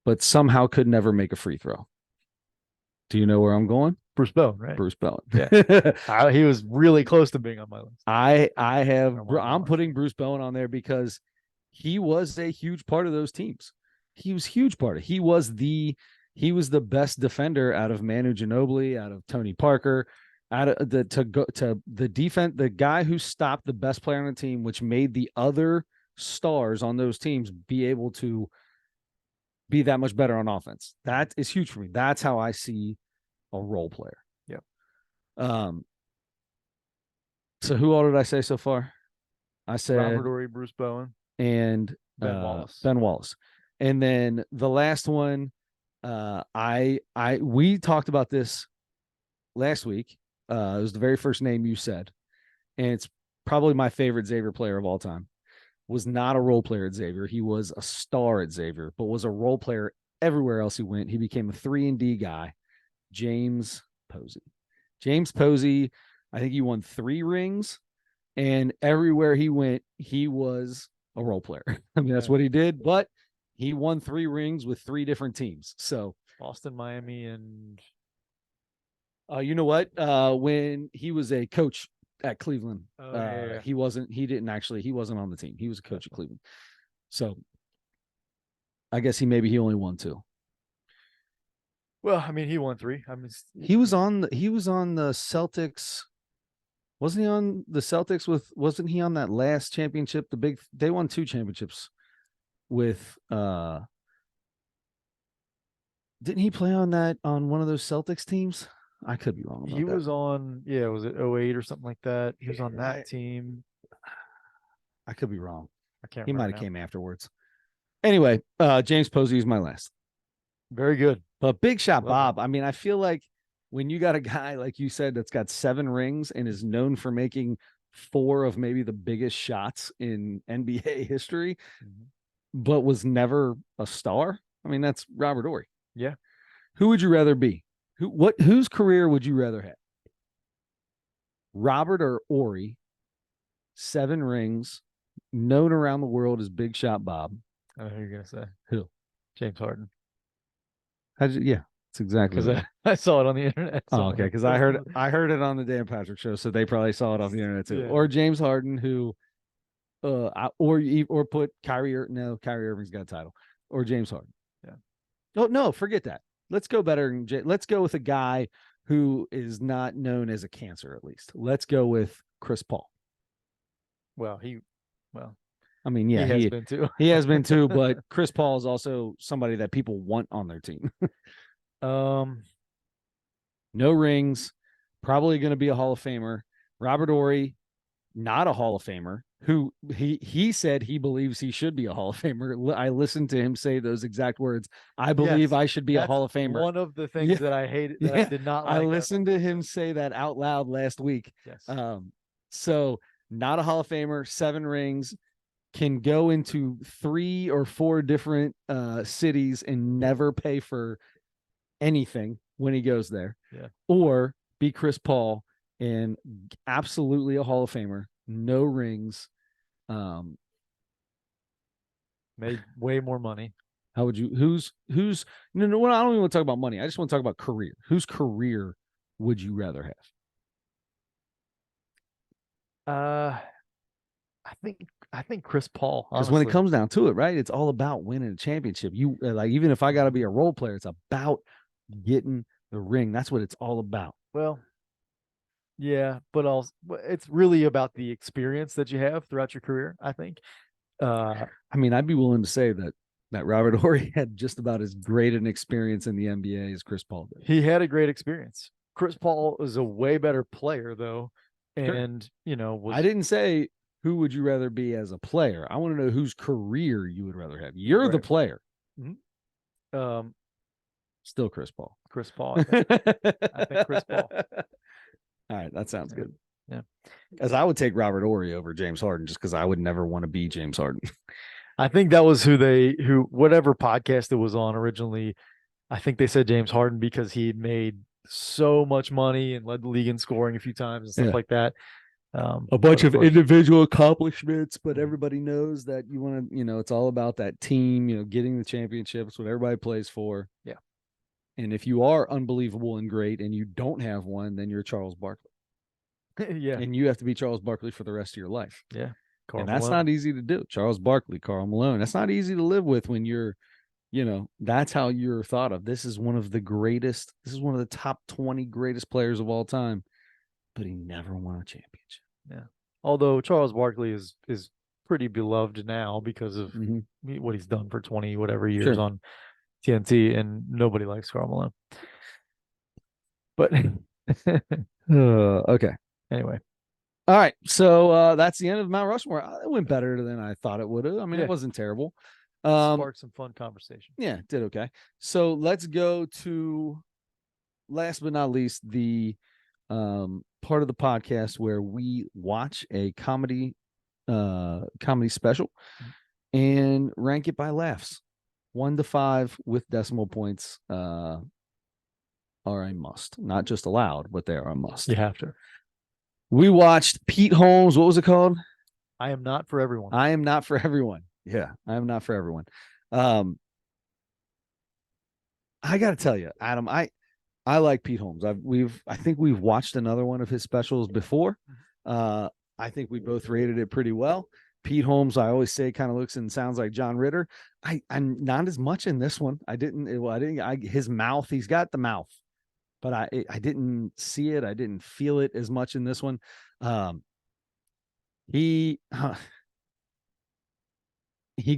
but somehow could never make a free throw. Do you know where I'm going? Bruce Bowen, right? Bruce Bowen. Yeah. He was really close to being on my list. I'm putting Bruce Bowen on there because he was a huge part of those teams. He was a huge part of it. He was the best defender out of Manu Ginobili, out of Tony Parker, out of the defense, the guy who stopped the best player on the team, which made the other stars on those teams be able to be that much better on offense. That is huge for me. That's how I see a role player. Yep. So who all did I say so far? I said Robert Horry, Bruce Bowen, and Ben Wallace. Ben Wallace. And then the last one, we talked about this last week. It was the very first name you said, and it's probably my favorite Xavier player of all time. Was not a role player at Xavier. He was a star at Xavier, but was a role player everywhere else he went. He became a 3-and-D guy. James Posey. James Posey, I think he won 3 rings, and everywhere he went, he was a role player. I mean, that's what he did, but he won 3 rings with 3 different teams. So Boston, Miami, and you know what? When he was a coach at Cleveland, he wasn't on the team. He was a coach at Cleveland. So I guess he only won 2. Well, I mean, he won 3. I mean, he was on the Celtics. Wasn't he on the Celtics wasn't he on that last championship? They won 2 championships with didn't he play on one of those Celtics teams? I could be wrong about that. He was on, was it 08 or something like that? He was on that team. I could be wrong. I can't remember. He might have came afterwards. Anyway, James Posey is my last. Very good. But big shot Bob. I mean, I feel like when you got a guy, like you said, that's got 7 rings and is known for making 4 of maybe the biggest shots in NBA history, but was never a star. I mean, that's Robert Horry. Yeah. Who would you rather be? Whose career would you rather have? Robert or Horry? 7 rings, known around the world as Big Shot Bob. I know who you're gonna say. Who? James Harden. Yeah, it's exactly because I saw it on the internet. Oh, okay. Because I heard it on the Dan Patrick Show, so they probably saw it on the internet too. Yeah. Or James Harden, who, or put Kyrie. No, Kyrie Irving's got a title. Or James Harden. Yeah. Oh no, forget that. Let's go better. Let's go with a guy who is not known as a cancer. At least let's go with Chris Paul. I mean, yeah, he has been too. He has been too, but Chris Paul is also somebody that people want on their team. No rings, probably going to be a Hall of Famer. Robert Horry, not a Hall of Famer, who he said he believes he should be a Hall of Famer. I listened to him say those exact words. I believe I should be a Hall of Famer. One of the things that I hated, that I did not like. I listened to him say that out loud last week. Yes. So not a Hall of Famer, 7 rings, can go into 3 or 4 different cities and never pay for anything when he goes there. Yeah. Or be Chris Paul and absolutely a Hall of Famer, no rings, made way more money. How would you who's no, I don't even want to talk about money. I just want to talk about career. Whose career would you rather have? I think Chris Paul. Because when it comes down to it, right, it's all about winning a championship. You like, even if I got to be a role player, it's about getting the ring. That's what it's all about. Well, yeah, but also it's really about the experience that you have throughout your career, I think. I mean, I'd be willing to say that Robert Horry had just about as great an experience in the NBA as Chris Paul did. He had a great experience. Chris Paul is a way better player, though, and I didn't say who would you rather be as a player. I want to know whose career you would rather have. You're the player. Mm-hmm. Still Chris Paul. Chris Paul. I think Chris Paul. All right, that sounds good. Yeah, as I would take Robert Horry over James Harden, just because I would never want to be James Harden. I think that was whatever podcast it was on originally. I think they said James Harden because he made so much money and led the league in scoring a few times and stuff like that. A bunch but of course, individual accomplishments, but everybody knows that you want to, it's all about that team, getting the championships, what everybody plays for. Yeah. And if you are unbelievable and great and you don't have one, then you're Charles Barkley. yeah, And you have to be Charles Barkley for the rest of your life. yeah. And that's not easy to do. Charles Barkley, Karl Malone. That's not easy to live with when you're, that's how you're thought of. This is one of the greatest. This is one of the top 20 greatest players of all time, but he never won a championship. Yeah. Although Charles Barkley is pretty beloved now because of what he's done for 20 whatever years on TNT, and nobody likes Karl Malone. But okay. Anyway. All right. So that's the end of Mount Rushmore. It went better than I thought it would have. I mean, It wasn't terrible. Sparked some fun conversation. Yeah, did okay. So let's go to, last but not least, the part of the podcast where we watch a comedy special and rank it by laughs. 1 to 5 with decimal points are a must. Not just allowed, but they are a must. You have to. We watched Pete Holmes. What was it called? I Am Not for Everyone. I Am Not for Everyone. Yeah, I Am Not for Everyone. I got to tell you, Adam, I like Pete Holmes. I think we've watched another one of his specials before. I think we both rated it pretty well. Pete Holmes, I always say, kind of looks and sounds like John Ritter. I'm not as much in this one. His mouth, he's got the mouth, but I didn't see it. I didn't feel it as much in this one. He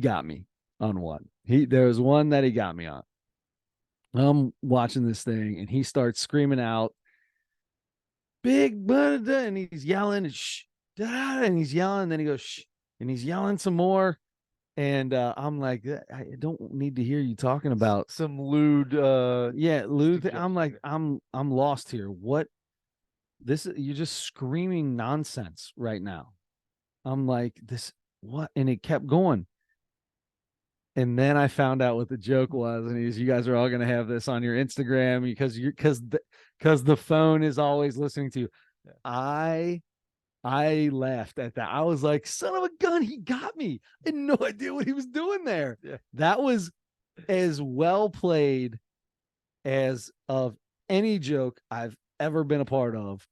got me on one. There was one that he got me on. I'm watching this thing and he starts screaming out, "Big Buddha," and he's yelling, "Shh," and he's yelling, and then he goes, "Shh," and he's yelling some more. And I'm like, I don't need to hear you talking about some lewd lewd. I'm like, I'm lost here. What you're just screaming nonsense right now. I'm like, what? And it kept going. And then I found out what the joke was, and you guys are all going to have this on your Instagram because the phone is always listening to you. Yeah. I laughed at that. I was like, son of a gun, he got me. I had no idea what he was doing there. Yeah. That was as well played as of any joke I've ever been a part of.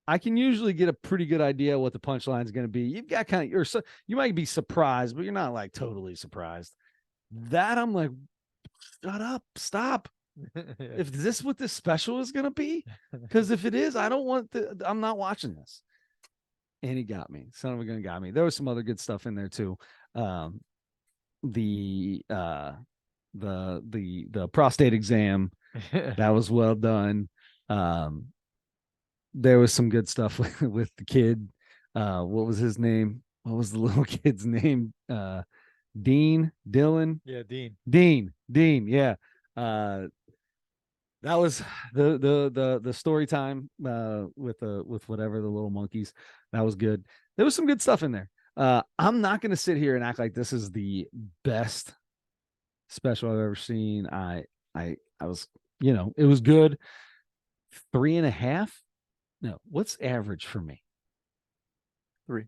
I can usually get a pretty good idea what the punchline is going to be. You've got you might be surprised, but you're not like totally surprised. That I'm like, shut up, stop. If this what this special is going to be, because if it is, I'm not watching this. And he got me. Son of a gun got me. There was some other good stuff in there too. The prostate exam, that was well done. There was some good stuff with the kid. What was his name? What was the little kid's name? Dylan. Yeah, Dean. Yeah. That was the story time with whatever the little monkeys. That was good. There was some good stuff in there. I'm not going to sit here and act like this is the best special I've ever seen. I was, it was good. 3.5. No, what's average for me? 3.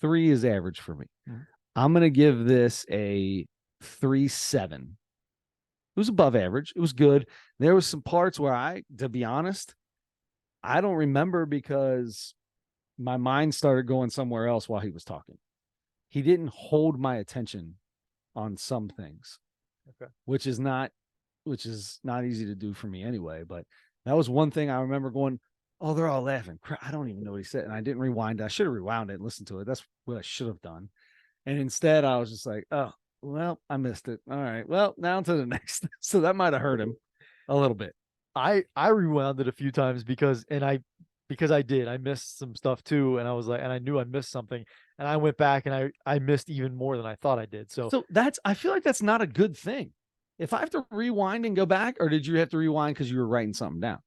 3 is average for me. Mm-hmm. I'm going to give this a 3.7. It was above average. It was good. There was some parts where to be honest, I don't remember because my mind started going somewhere else while he was talking. He didn't hold my attention on some things, which is not easy to do for me anyway. But that was one thing I remember going, oh, they're all laughing. I don't even know what he said. And I didn't rewind. I should have rewound it and listened to it. That's what I should have done. And instead I was just like, oh, well, I missed it. All right. Well, now to the next. So that might have hurt him a little bit. I rewound it a few times because I missed some stuff too. And I was like, and I knew I missed something. And I went back and I missed even more than I thought I did. So I feel like that's not a good thing. If I have to rewind and go back, or did you have to rewind because you were writing something down?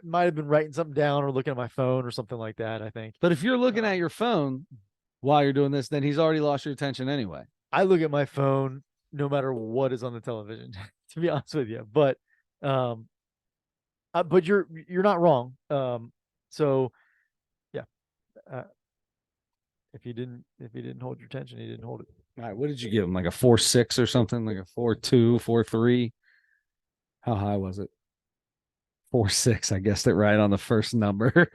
Might have been writing something down or looking at my phone or something like that, I think. But if you're looking at your phone while you're doing this, then he's already lost your attention anyway. I look at my phone no matter what is on the television, to be honest with you. But you're not wrong. So yeah, If you didn't hold your attention, he didn't hold it. All right, what did you give him? Like a 4.6 or something? Like a 4.2, 4.3? How high was it? 4.6. I guessed it right on the first number.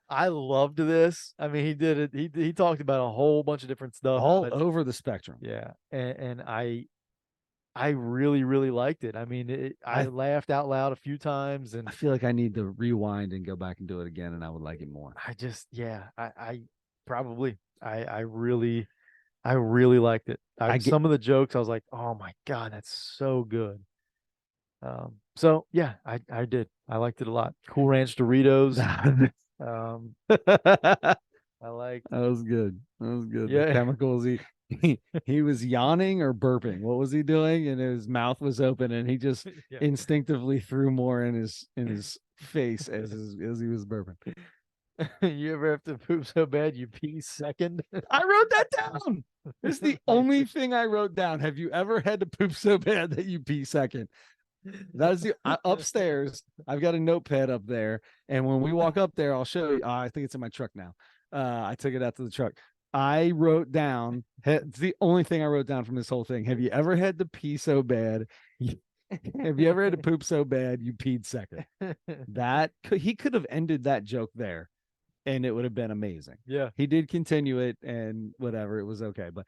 I loved this. I mean, he did it. He talked about a whole bunch of different stuff, All but over the spectrum. yeah, and I really really liked it. I mean, I laughed out loud a few times, and I feel like I need to rewind and go back and do it again, and I would like it more. I just yeah, I probably I really liked it. Some of the jokes I was like, oh my god, that's so good. So yeah, I did. I liked it a lot. Cool Ranch Doritos. Um, I like. That was good. That was good. The Yeah. chemicals. He was yawning or burping. What was he doing? And his mouth was open, and he just Yeah. instinctively threw more in his face as he was burping. You ever have to poop so bad you pee second? I wrote that down. It's the only thing I wrote down. Have you ever had to poop so bad that you pee second? That is the upstairs. I've got a notepad up there, and when we walk up there, I'll show you. I think it's in my truck now. I took it out to the truck. I wrote down. It's the only thing I wrote down from this whole thing. Have you ever had to pee so bad? Have you ever had to poop so bad you peed second? He could have ended that joke there, and it would have been amazing. Yeah. He did continue it, and whatever, it was okay. But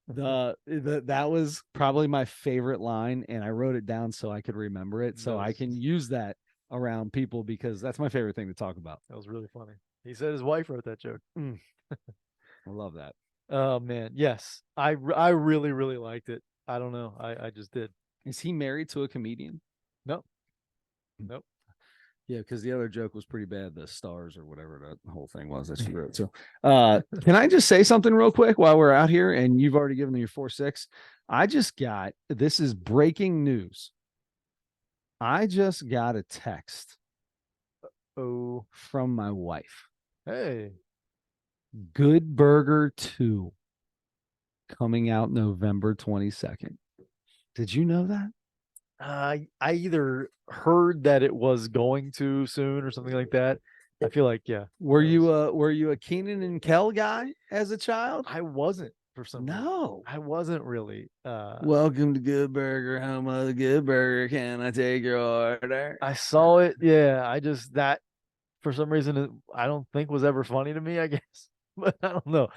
that was probably my favorite line, and I wrote it down so I could remember it, so I can use that around people because that's my favorite thing to talk about. That was really funny. He said his wife wrote that joke. I love that. Oh man, yes, I really really liked it. I don't know, I just did. Is he married to a comedian? Nope. Nope. Yeah, because the other joke was pretty bad. The stars or whatever that whole thing was that she wrote. So, can I just say something real quick while we're out here? And you've already given me your 4.6. This is breaking news. I just got a text. Oh, from my wife. Hey, Good Burger 2 coming out November 22nd. Did you know that? I either heard that it was going to soon or something like that. I feel like yeah. Were you a Keenan and Kel guy as a child? I wasn't for some reason. No. I wasn't really. Welcome to Good Burger. Home of the Good Burger. Can I take your order? I saw it. Yeah, I just that for some reason I don't think was ever funny to me. I guess, but I don't know.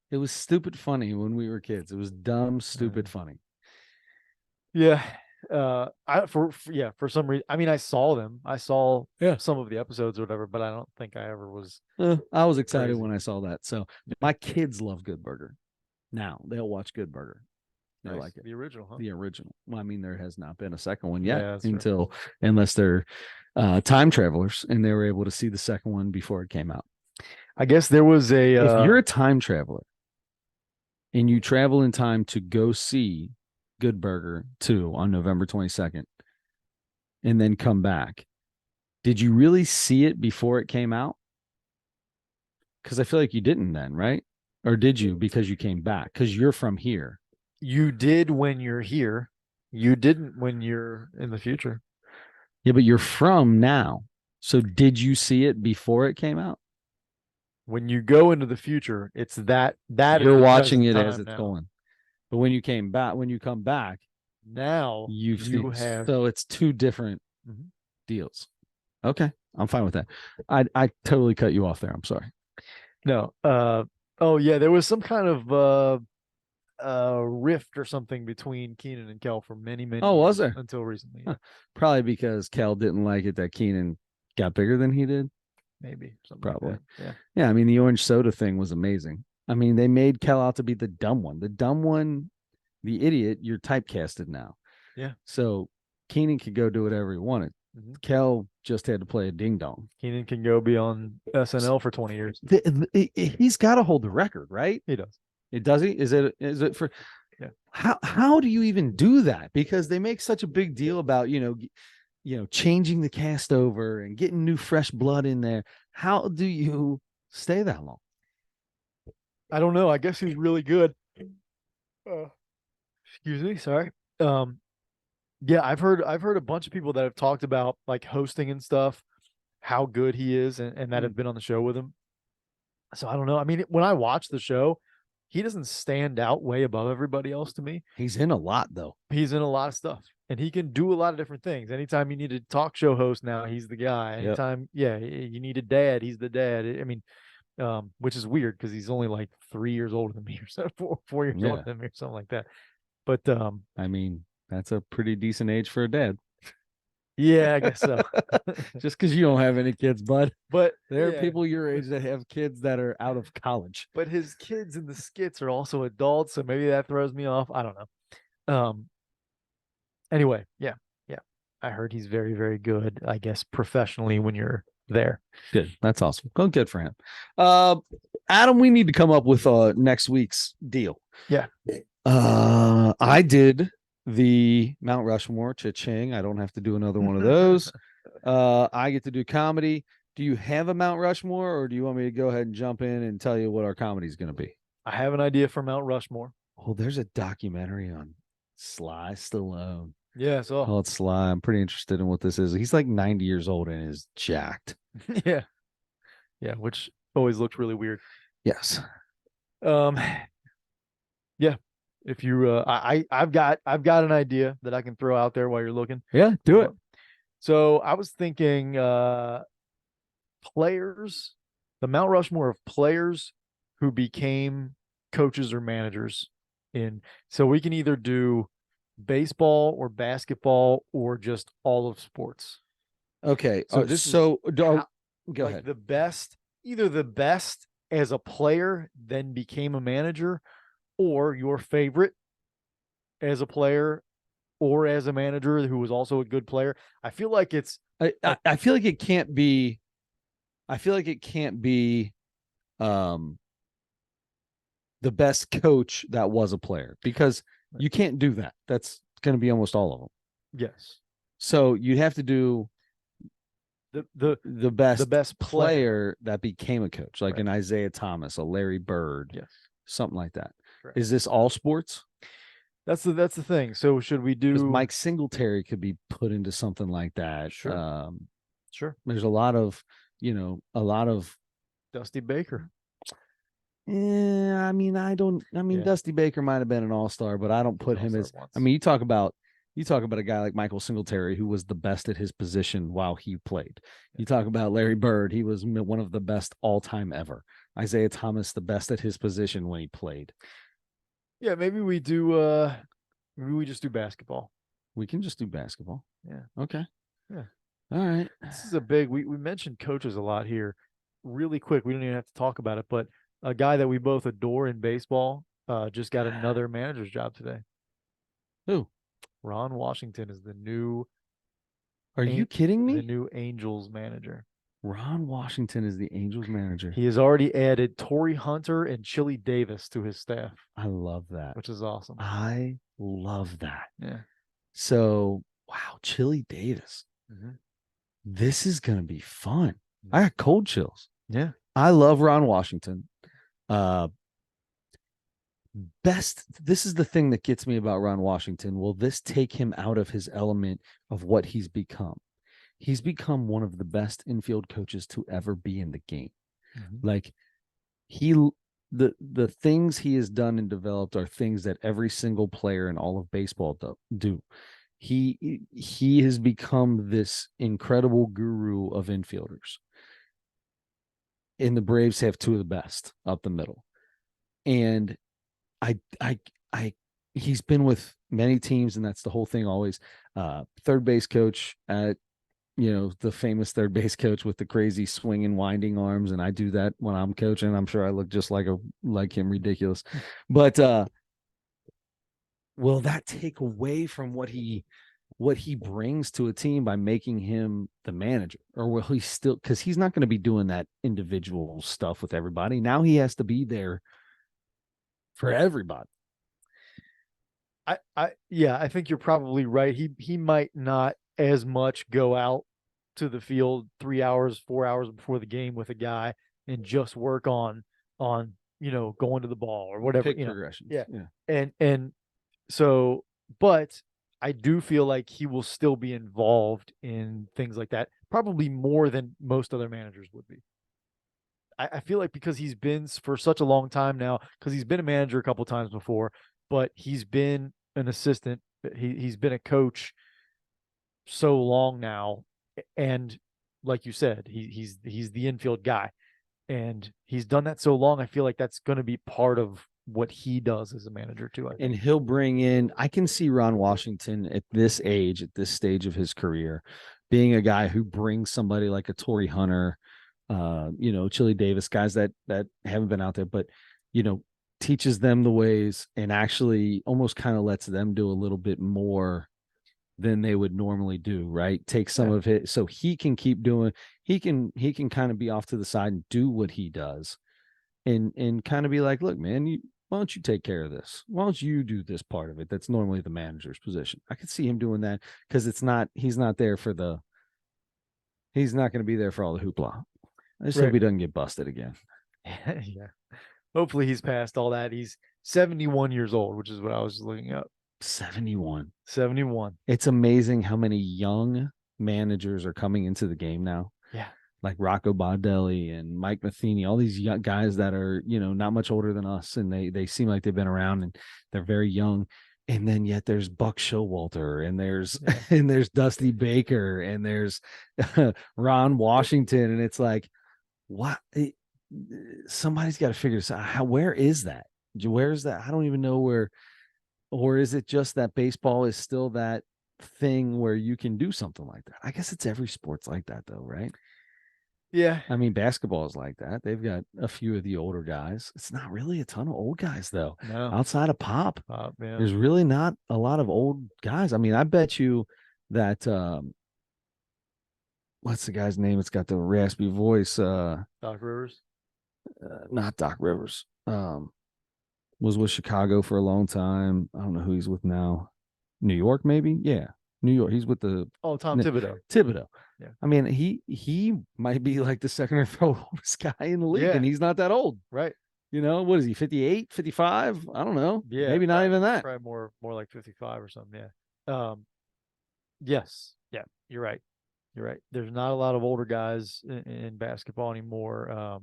It was stupid funny when we were kids. It was dumb, stupid funny. Yeah. For some reason, I mean, I saw them. I saw some of the episodes or whatever, but I don't think I ever was. I was excited crazy. when I saw that. So my kids love Good Burger. Now they'll watch Good Burger. They like it. The original, huh? The original. Well, I mean, there has not been a second one yet true. Unless they're time travelers and they were able to see the second one before it came out. I guess there was a. If you're a time traveler and you travel in time to go see Good Burger 2 on November 22nd and then come back, did you really see it before it came out? Because I feel like you didn't then, right? Or did you because you came back? Because you're from here. You did when you're here. You didn't when you're in the future. Yeah, but you're from now. So did you see it before it came out? When you go into the future, it's that you're watching it as it's going. But when you come back, now you have. So it's two different deals. Okay, I'm fine with that. I totally cut you off there. I'm sorry. No. Oh yeah, there was some kind of rift or something between Keenan and Kel for many years. Was there? Until recently. Huh. Probably because Kel didn't like it that Keenan got bigger than he did. Maybe. Probably. Like that. Yeah. Yeah. I mean, the orange soda thing was amazing. I mean, they made Kel out to be the dumb one. The dumb one, the idiot, you're typecasted now. Yeah. So Keenan could go do whatever he wanted. Kel just had to play a ding dong. Keenan can go be on SNL for 20 years. He's got to hold the record, right? He does. Does he? Is it for? Yeah. How do you even do that? Because they make such a big deal about changing the cast over and getting new fresh blood in there. How do you stay that long? I don't know. I guess he's really good. Excuse me. Sorry. Yeah, I've heard a bunch of people that have talked about like hosting and stuff, how good he is, and that have been on the show with him. So I don't know. I mean, when I watch the show, he doesn't stand out way above everybody else to me. He's in a lot though. He's in a lot of stuff and he can do a lot of different things. Anytime you need a talk show host now, he's the guy. Yep. Anytime, yeah, you need a dad, he's the dad. I mean, which is weird because he's only like 3 years older than me or so, 4 years older Yeah. than me or something like that. But I mean, that's a pretty decent age for a dad. yeah, I guess so. Just because you don't have any kids, bud. But There are yeah, people your age that have kids that are out of college. but his kids in the skits are also adults, so maybe that throws me off. I don't know. Anyway, yeah, yeah. I heard he's very, very good, I guess, professionally when you're there. Good. That's awesome. Go good for him. Adam, we need to come up with next week's deal. Yeah. I did the Mount Rushmore, cha-ching. I don't have to do another one of those. I get to do comedy. Do you have a Mount Rushmore, or do you want me to go ahead and jump in and tell you what our comedy is going to be? I have an idea for Mount Rushmore. Oh, there's a documentary on Sly Stallone Yeah, so called Sly. I'm pretty interested in what this is. He's like 90 years old and is jacked. yeah. Yeah, which always looks really weird. Yes. Yeah. If you I've got an idea that I can throw out there while you're looking. Yeah, do it. So I was thinking players, the Mount Rushmore of players who became coaches or managers in, so we can either do baseball or basketball or just all of sports. Okay. So go like ahead. the best, either the best as a player then became a manager, or your favorite as a player or as a manager who was also a good player. I feel like it's I feel like it can't be. I feel like it can't be the best coach that was a player, because you can't do that. That's going to be almost all of them. yes. So you'd have to do The best player. player that became a coach, like Right. an Isaiah Thomas, a Larry Bird, Yes. something like that. Correct. Is this all sports? That's the thing. So should we Because do Mike Singletary could be put into something like that. Sure. Sure. There's a lot of Dusty Baker. Yeah, I mean, Yeah. Dusty Baker might have been an all-star, but I don't put him as, All-star once. I mean, you talk about a guy like Michael Singletary, who was the best at his position while he played. You talk about Larry Bird, he was one of the best all-time ever. Isaiah Thomas, the best at his position when he played. Yeah, maybe we just do basketball. We can just do basketball. Yeah. Okay. Yeah. All right. This is a big, we mentioned coaches a lot here. Really quick, we don't even have to talk about it, but a guy that we both adore in baseball just got another manager's job today. Who? Ron Washington is the new Are you kidding the me? new Angels manager. Ron Washington is the Angels manager. He has already added Torrey Hunter and Chili Davis to his staff, I love that. which is awesome. I love that. Yeah. So, wow, Chili Davis. Mhm. This is going to be fun. I got cold chills. Yeah. I love Ron Washington. This is the thing that gets me about Ron Washington. Will this take him out of his element of what he's become? He's become one of the best infield coaches to ever be in the game. Mhm. Like the things he has done and developed are things that every single player in all of baseball do. He has become this incredible guru of infielders. And the Braves have two of the best up the middle. And he's been with many teams, and that's the whole thing always. Third base coach at, the famous third base coach with the crazy swinging, winding arms. And I do that when I'm coaching. I'm sure I look just like him, ridiculous. But will that take away from what he brings to a team by making him the manager? Or will he still, because he's not going to be doing that individual stuff with everybody. Now he has to be there for everybody. I think you're probably right. He might not as much go out to the field 3 hours, 4 hours before the game with a guy and just work on going to the ball or whatever. Pick progressions. Yeah. And so, but I do feel like he will still be involved in things like that, probably more than most other managers would be. I feel like because he's been for such a long time now, because he's been a manager a couple times before, but he's been an assistant. He's been a coach so long now, and like you said, he's the infield guy, and he's done that so long. I feel like that's going to be part of what he does as a manager too. I think. And he'll bring in, I can see Ron Washington at this age, at this stage of his career, being a guy who brings somebody like a Torrey Hunter, Chili Davis, guys that haven't been out there, but teaches them the ways and actually almost kind of lets them do a little bit more than they would normally do, right? Take some of it so he can keep doing, he can kind of be off to the side and do what he does and kind of be like, look, man, why don't you take care of this? Why don't you do this part of it? That's normally the manager's position. I could see him doing that because he's not going to be there for all the hoopla. I just hope he doesn't get busted again. Yeah. Hopefully he's past all that. He's 71 years old, which is what I was looking up. 71. 71. It's amazing how many young managers are coming into the game now. Yeah. Like Rocco Baldelli and Mike Matheny, all these young guys that are, not much older than us. And they seem like they've been around and they're very young. And then yet there's Buck Showalter and there's Dusty Baker and there's Ron Washington. And it's like, what? Somebody's got to figure this out. Where is that? Where is that? I don't even know where. Or is it just that baseball is still that thing where you can do something like that? I guess it's every sport's like that, though, right? Yeah. I mean, basketball is like that. They've got a few of the older guys. It's not really a ton of old guys, though. No. Outside of Pop, yeah. There's really not a lot of old guys. I mean, I bet you that what's the guy's name? It's got the raspy voice. Doc Rivers? Not Doc Rivers. Was with Chicago for a long time. I don't know who he's with now. New York, maybe? Yeah. New York. He's with the Tom Thibodeau. Thibodeau. Yeah. I mean, he might be like the second or third oldest guy in the league, and he's not that old. Right. What is he, 58, 55? I don't know. Yeah. Maybe not even that. Probably more like 55 or something. Yeah. Yes. Yeah. You're right. There's not a lot of older guys in basketball anymore.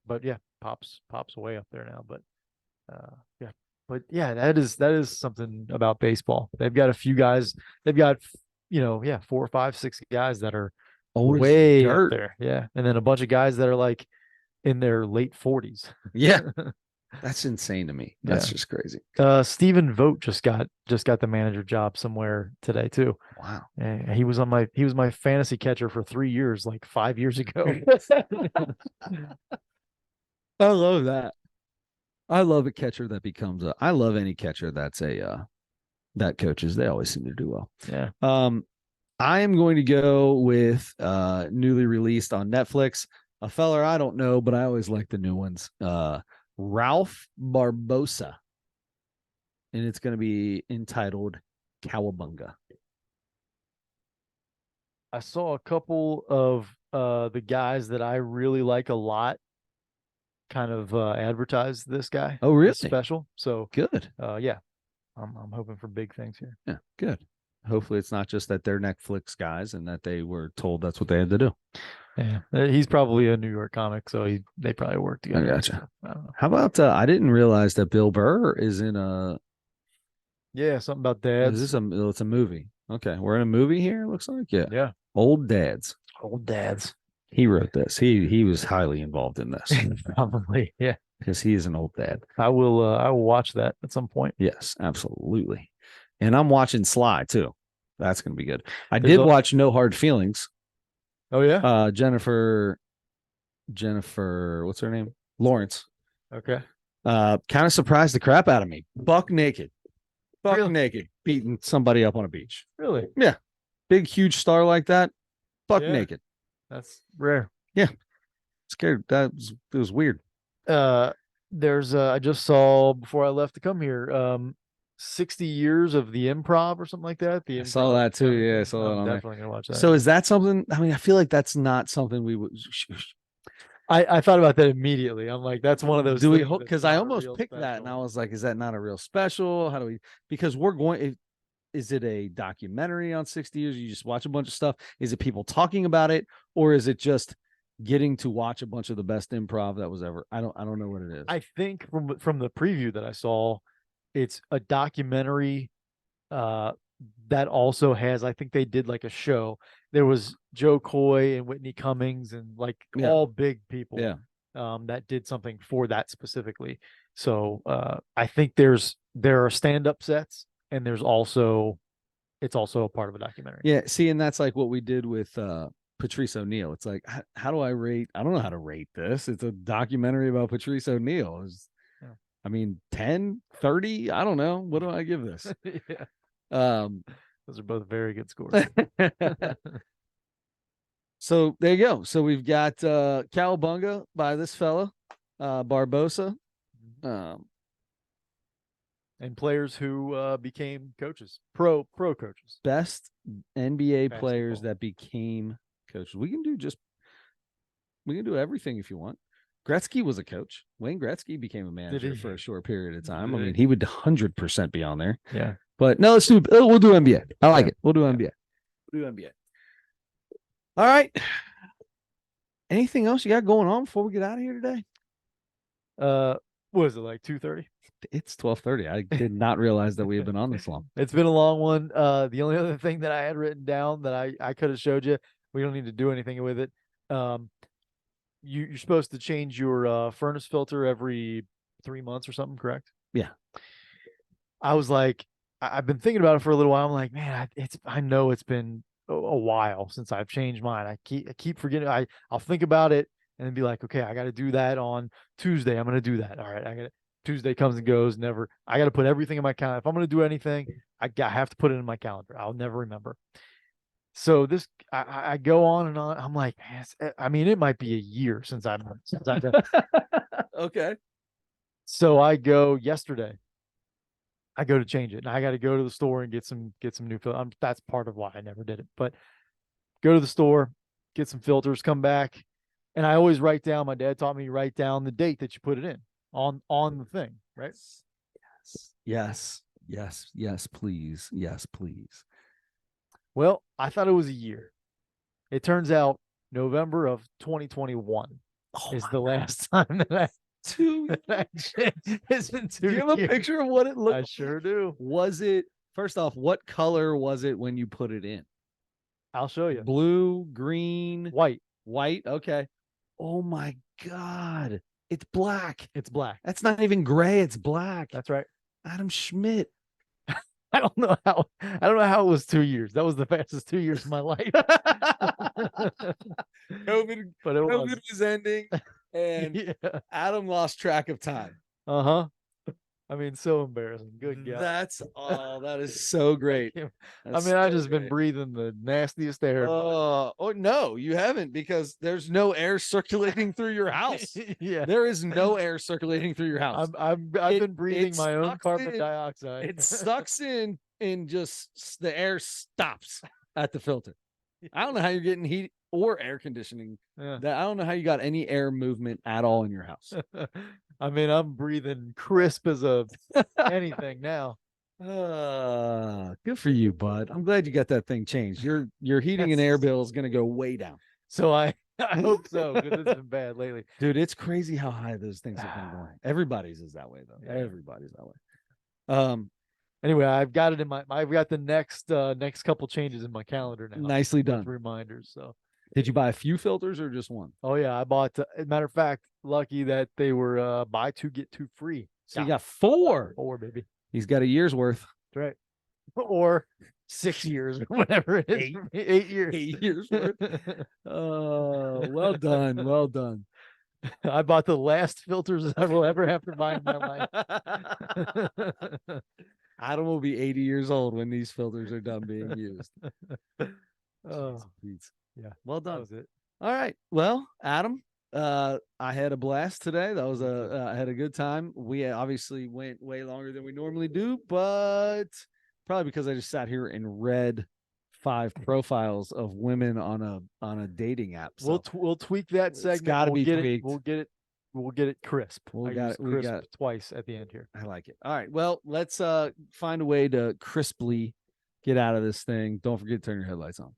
But yeah, Pop's way up there now. But that is something about baseball. They've got a few guys. They've got 4 or 5, 6 guys that are way up there. Yeah, and then a bunch of guys that are like in their late 40s. Yeah, that's insane to me. That's just crazy. Stephen Vogt just got the manager job somewhere today too. Wow. He was my fantasy catcher for 3 years, like 5 years ago. I love that. I love a catcher that becomes I love any catcher that's that coaches. They always seem to do well. Yeah. I am going to go with newly released on Netflix, a feller I don't know, but I always like the new ones. Ralph Barbosa. And it's going to be entitled Cowabunga. I saw a couple of the guys that I really like a lot kind of advertise this guy. Oh, really? Special. So good. Yeah. I'm hoping for big things here. Yeah, good. Hopefully it's not just that they're Netflix guys and that they were told that's what they had to do. Yeah. He's probably a New York comic, so they probably work together. I gotcha. I don't know. How about I didn't realize that Bill Burr is in something about dads. It's a movie. Okay. We're in a movie here, it looks like. Yeah. Yeah. Old Dads. He wrote this. He was highly involved in this. Probably, yeah. Because he is an old dad. I will watch that at some point. Yes, absolutely. And I'm watching Sly too. That's gonna be good. I did watch No Hard Feelings. Oh yeah. Jennifer, what's her name? Lawrence. Okay. Kind of surprised the crap out of me. Buck naked, beating somebody up on a beach. Really? Yeah. Big, huge star like that. Buck naked. That's rare. Yeah. Scared. It was weird. There's I just saw before I left to come here 60 years of the improv or something like that. I saw that too. Yeah, I saw that on definitely gonna watch that. So is that something? I mean, I feel like that's not something we would. I thought about that immediately. I'm like, that's one of those. Do we? Because I almost picked that, and I was like, is that not a real special? How do we? Because we're going. Is it a documentary on 60 years? You just watch a bunch of stuff. Is it people talking about it, or is it just getting to watch a bunch of the best improv that was ever. I don't know what it is. I think from the preview that I saw, it's a documentary that also has, I think they did like a show. There was Joe Coy and Whitney Cummings and like all big people that did something for that specifically. So I think there are stand-up sets, and it's also a part of a documentary. Yeah, see, and that's like what we did with Patrice O'Neal. It's like, how do I rate? I don't know how to rate this. It's a documentary about Patrice O'Neal. I mean, 10, 30, I don't know. What do I give this? Yeah. Those are both very good scores. So there you go. So we've got Cowabunga by this fella, Barbosa. And players who became coaches, pro coaches. Best NBA players that became coaches. We can do everything if you want. Gretzky was a coach. Wayne Gretzky became a manager for a short period of time. I mean, he would 100% be on there. Yeah. But no, we'll do NBA. I like it. We'll do NBA. We'll do NBA. All right. Anything else you got going on before we get out of here today? What is it, like 2:30? It's 12:30. I did not realize that we had been on this long. It's been a long one. The only other thing that I had written down that I could have showed you, we don't need to do anything with it. You're supposed to change your furnace filter every 3 months or something, correct? Yeah. I was like, I've been thinking about it for a little while. I'm like, man, I know it's been a while since I've changed mine. I keep forgetting. I'll think about it and then be like, okay, I got to do that on Tuesday. I'm going to do that. All right. Tuesday comes and goes. Never. I got to put everything in my calendar. If I'm going to do anything, I have to put it in my calendar. I'll never remember. So I go on and on. I'm like, man, I mean, it might be a year since I've done. Okay. So I go yesterday. I go to change it, and I got to go to the store and get some new filters. That's part of why I never did it. But go to the store, get some filters, come back, and I always write down. My dad taught me to write down the date that you put it in on the thing, right? Yes, please. Yes, please. Well, I thought it was a year. It turns out November of 2021 is the last time that I. 2 It's been 2 Do you have years. a picture of what it looked? I sure do. Was it, first off, what color was it when you put it in? I'll show you. Blue, green, white. Okay. Oh my God. It's black. It's black. That's not even gray. It's black. That's right. Adam Schmidt. I don't know how it was 2 years. That was the fastest 2 years of my life. COVID was ending, and Adam lost track of time. I mean, so embarrassing. Good God. That is so great. I've just been breathing the nastiest air. Oh no, you haven't, because there's no air circulating through your house. Yeah. There is no air circulating through your house. I've been breathing my own carbon dioxide. It sucks in and just the air stops at the filter. I don't know how you're getting heat or air conditioning. I don't know how you got any air movement at all in your house. I mean, I'm breathing crisp as anything now. Good for you, bud. I'm glad you got that thing changed. Your heating and air bill is going to go way down. So I hope so, because it's been bad lately. Dude, it's crazy how high those things have been going. Everybody's is that way, though. Yeah. Everybody's that way. Anyway, I've got the next couple changes in my calendar now. Nicely done. Reminders. So, did you buy a few filters or just one? Oh yeah, I bought. As a matter of fact, lucky that they were buy 2 get 2 free. So you got 4. 4, baby. He's got a year's worth. That's right. Or 6 years, or whatever it is. 8 years. 8 years worth. Oh, well done. Well done. I bought the last filters I will ever have to buy in my life. Adam will be 80 years old when these filters are done being used. Oh, yeah. Well done. That was it. All right. Well, Adam, I had a blast today. That was I had a good time. We obviously went way longer than we normally do, but probably because I just sat here and read 5 profiles of women on a dating app. So we'll tweak that segment. It's got to be tweaked. We'll get it crisp. We got it twice at the end here. I like it. All right. Well, let's find a way to crisply get out of this thing. Don't forget to turn your headlights on.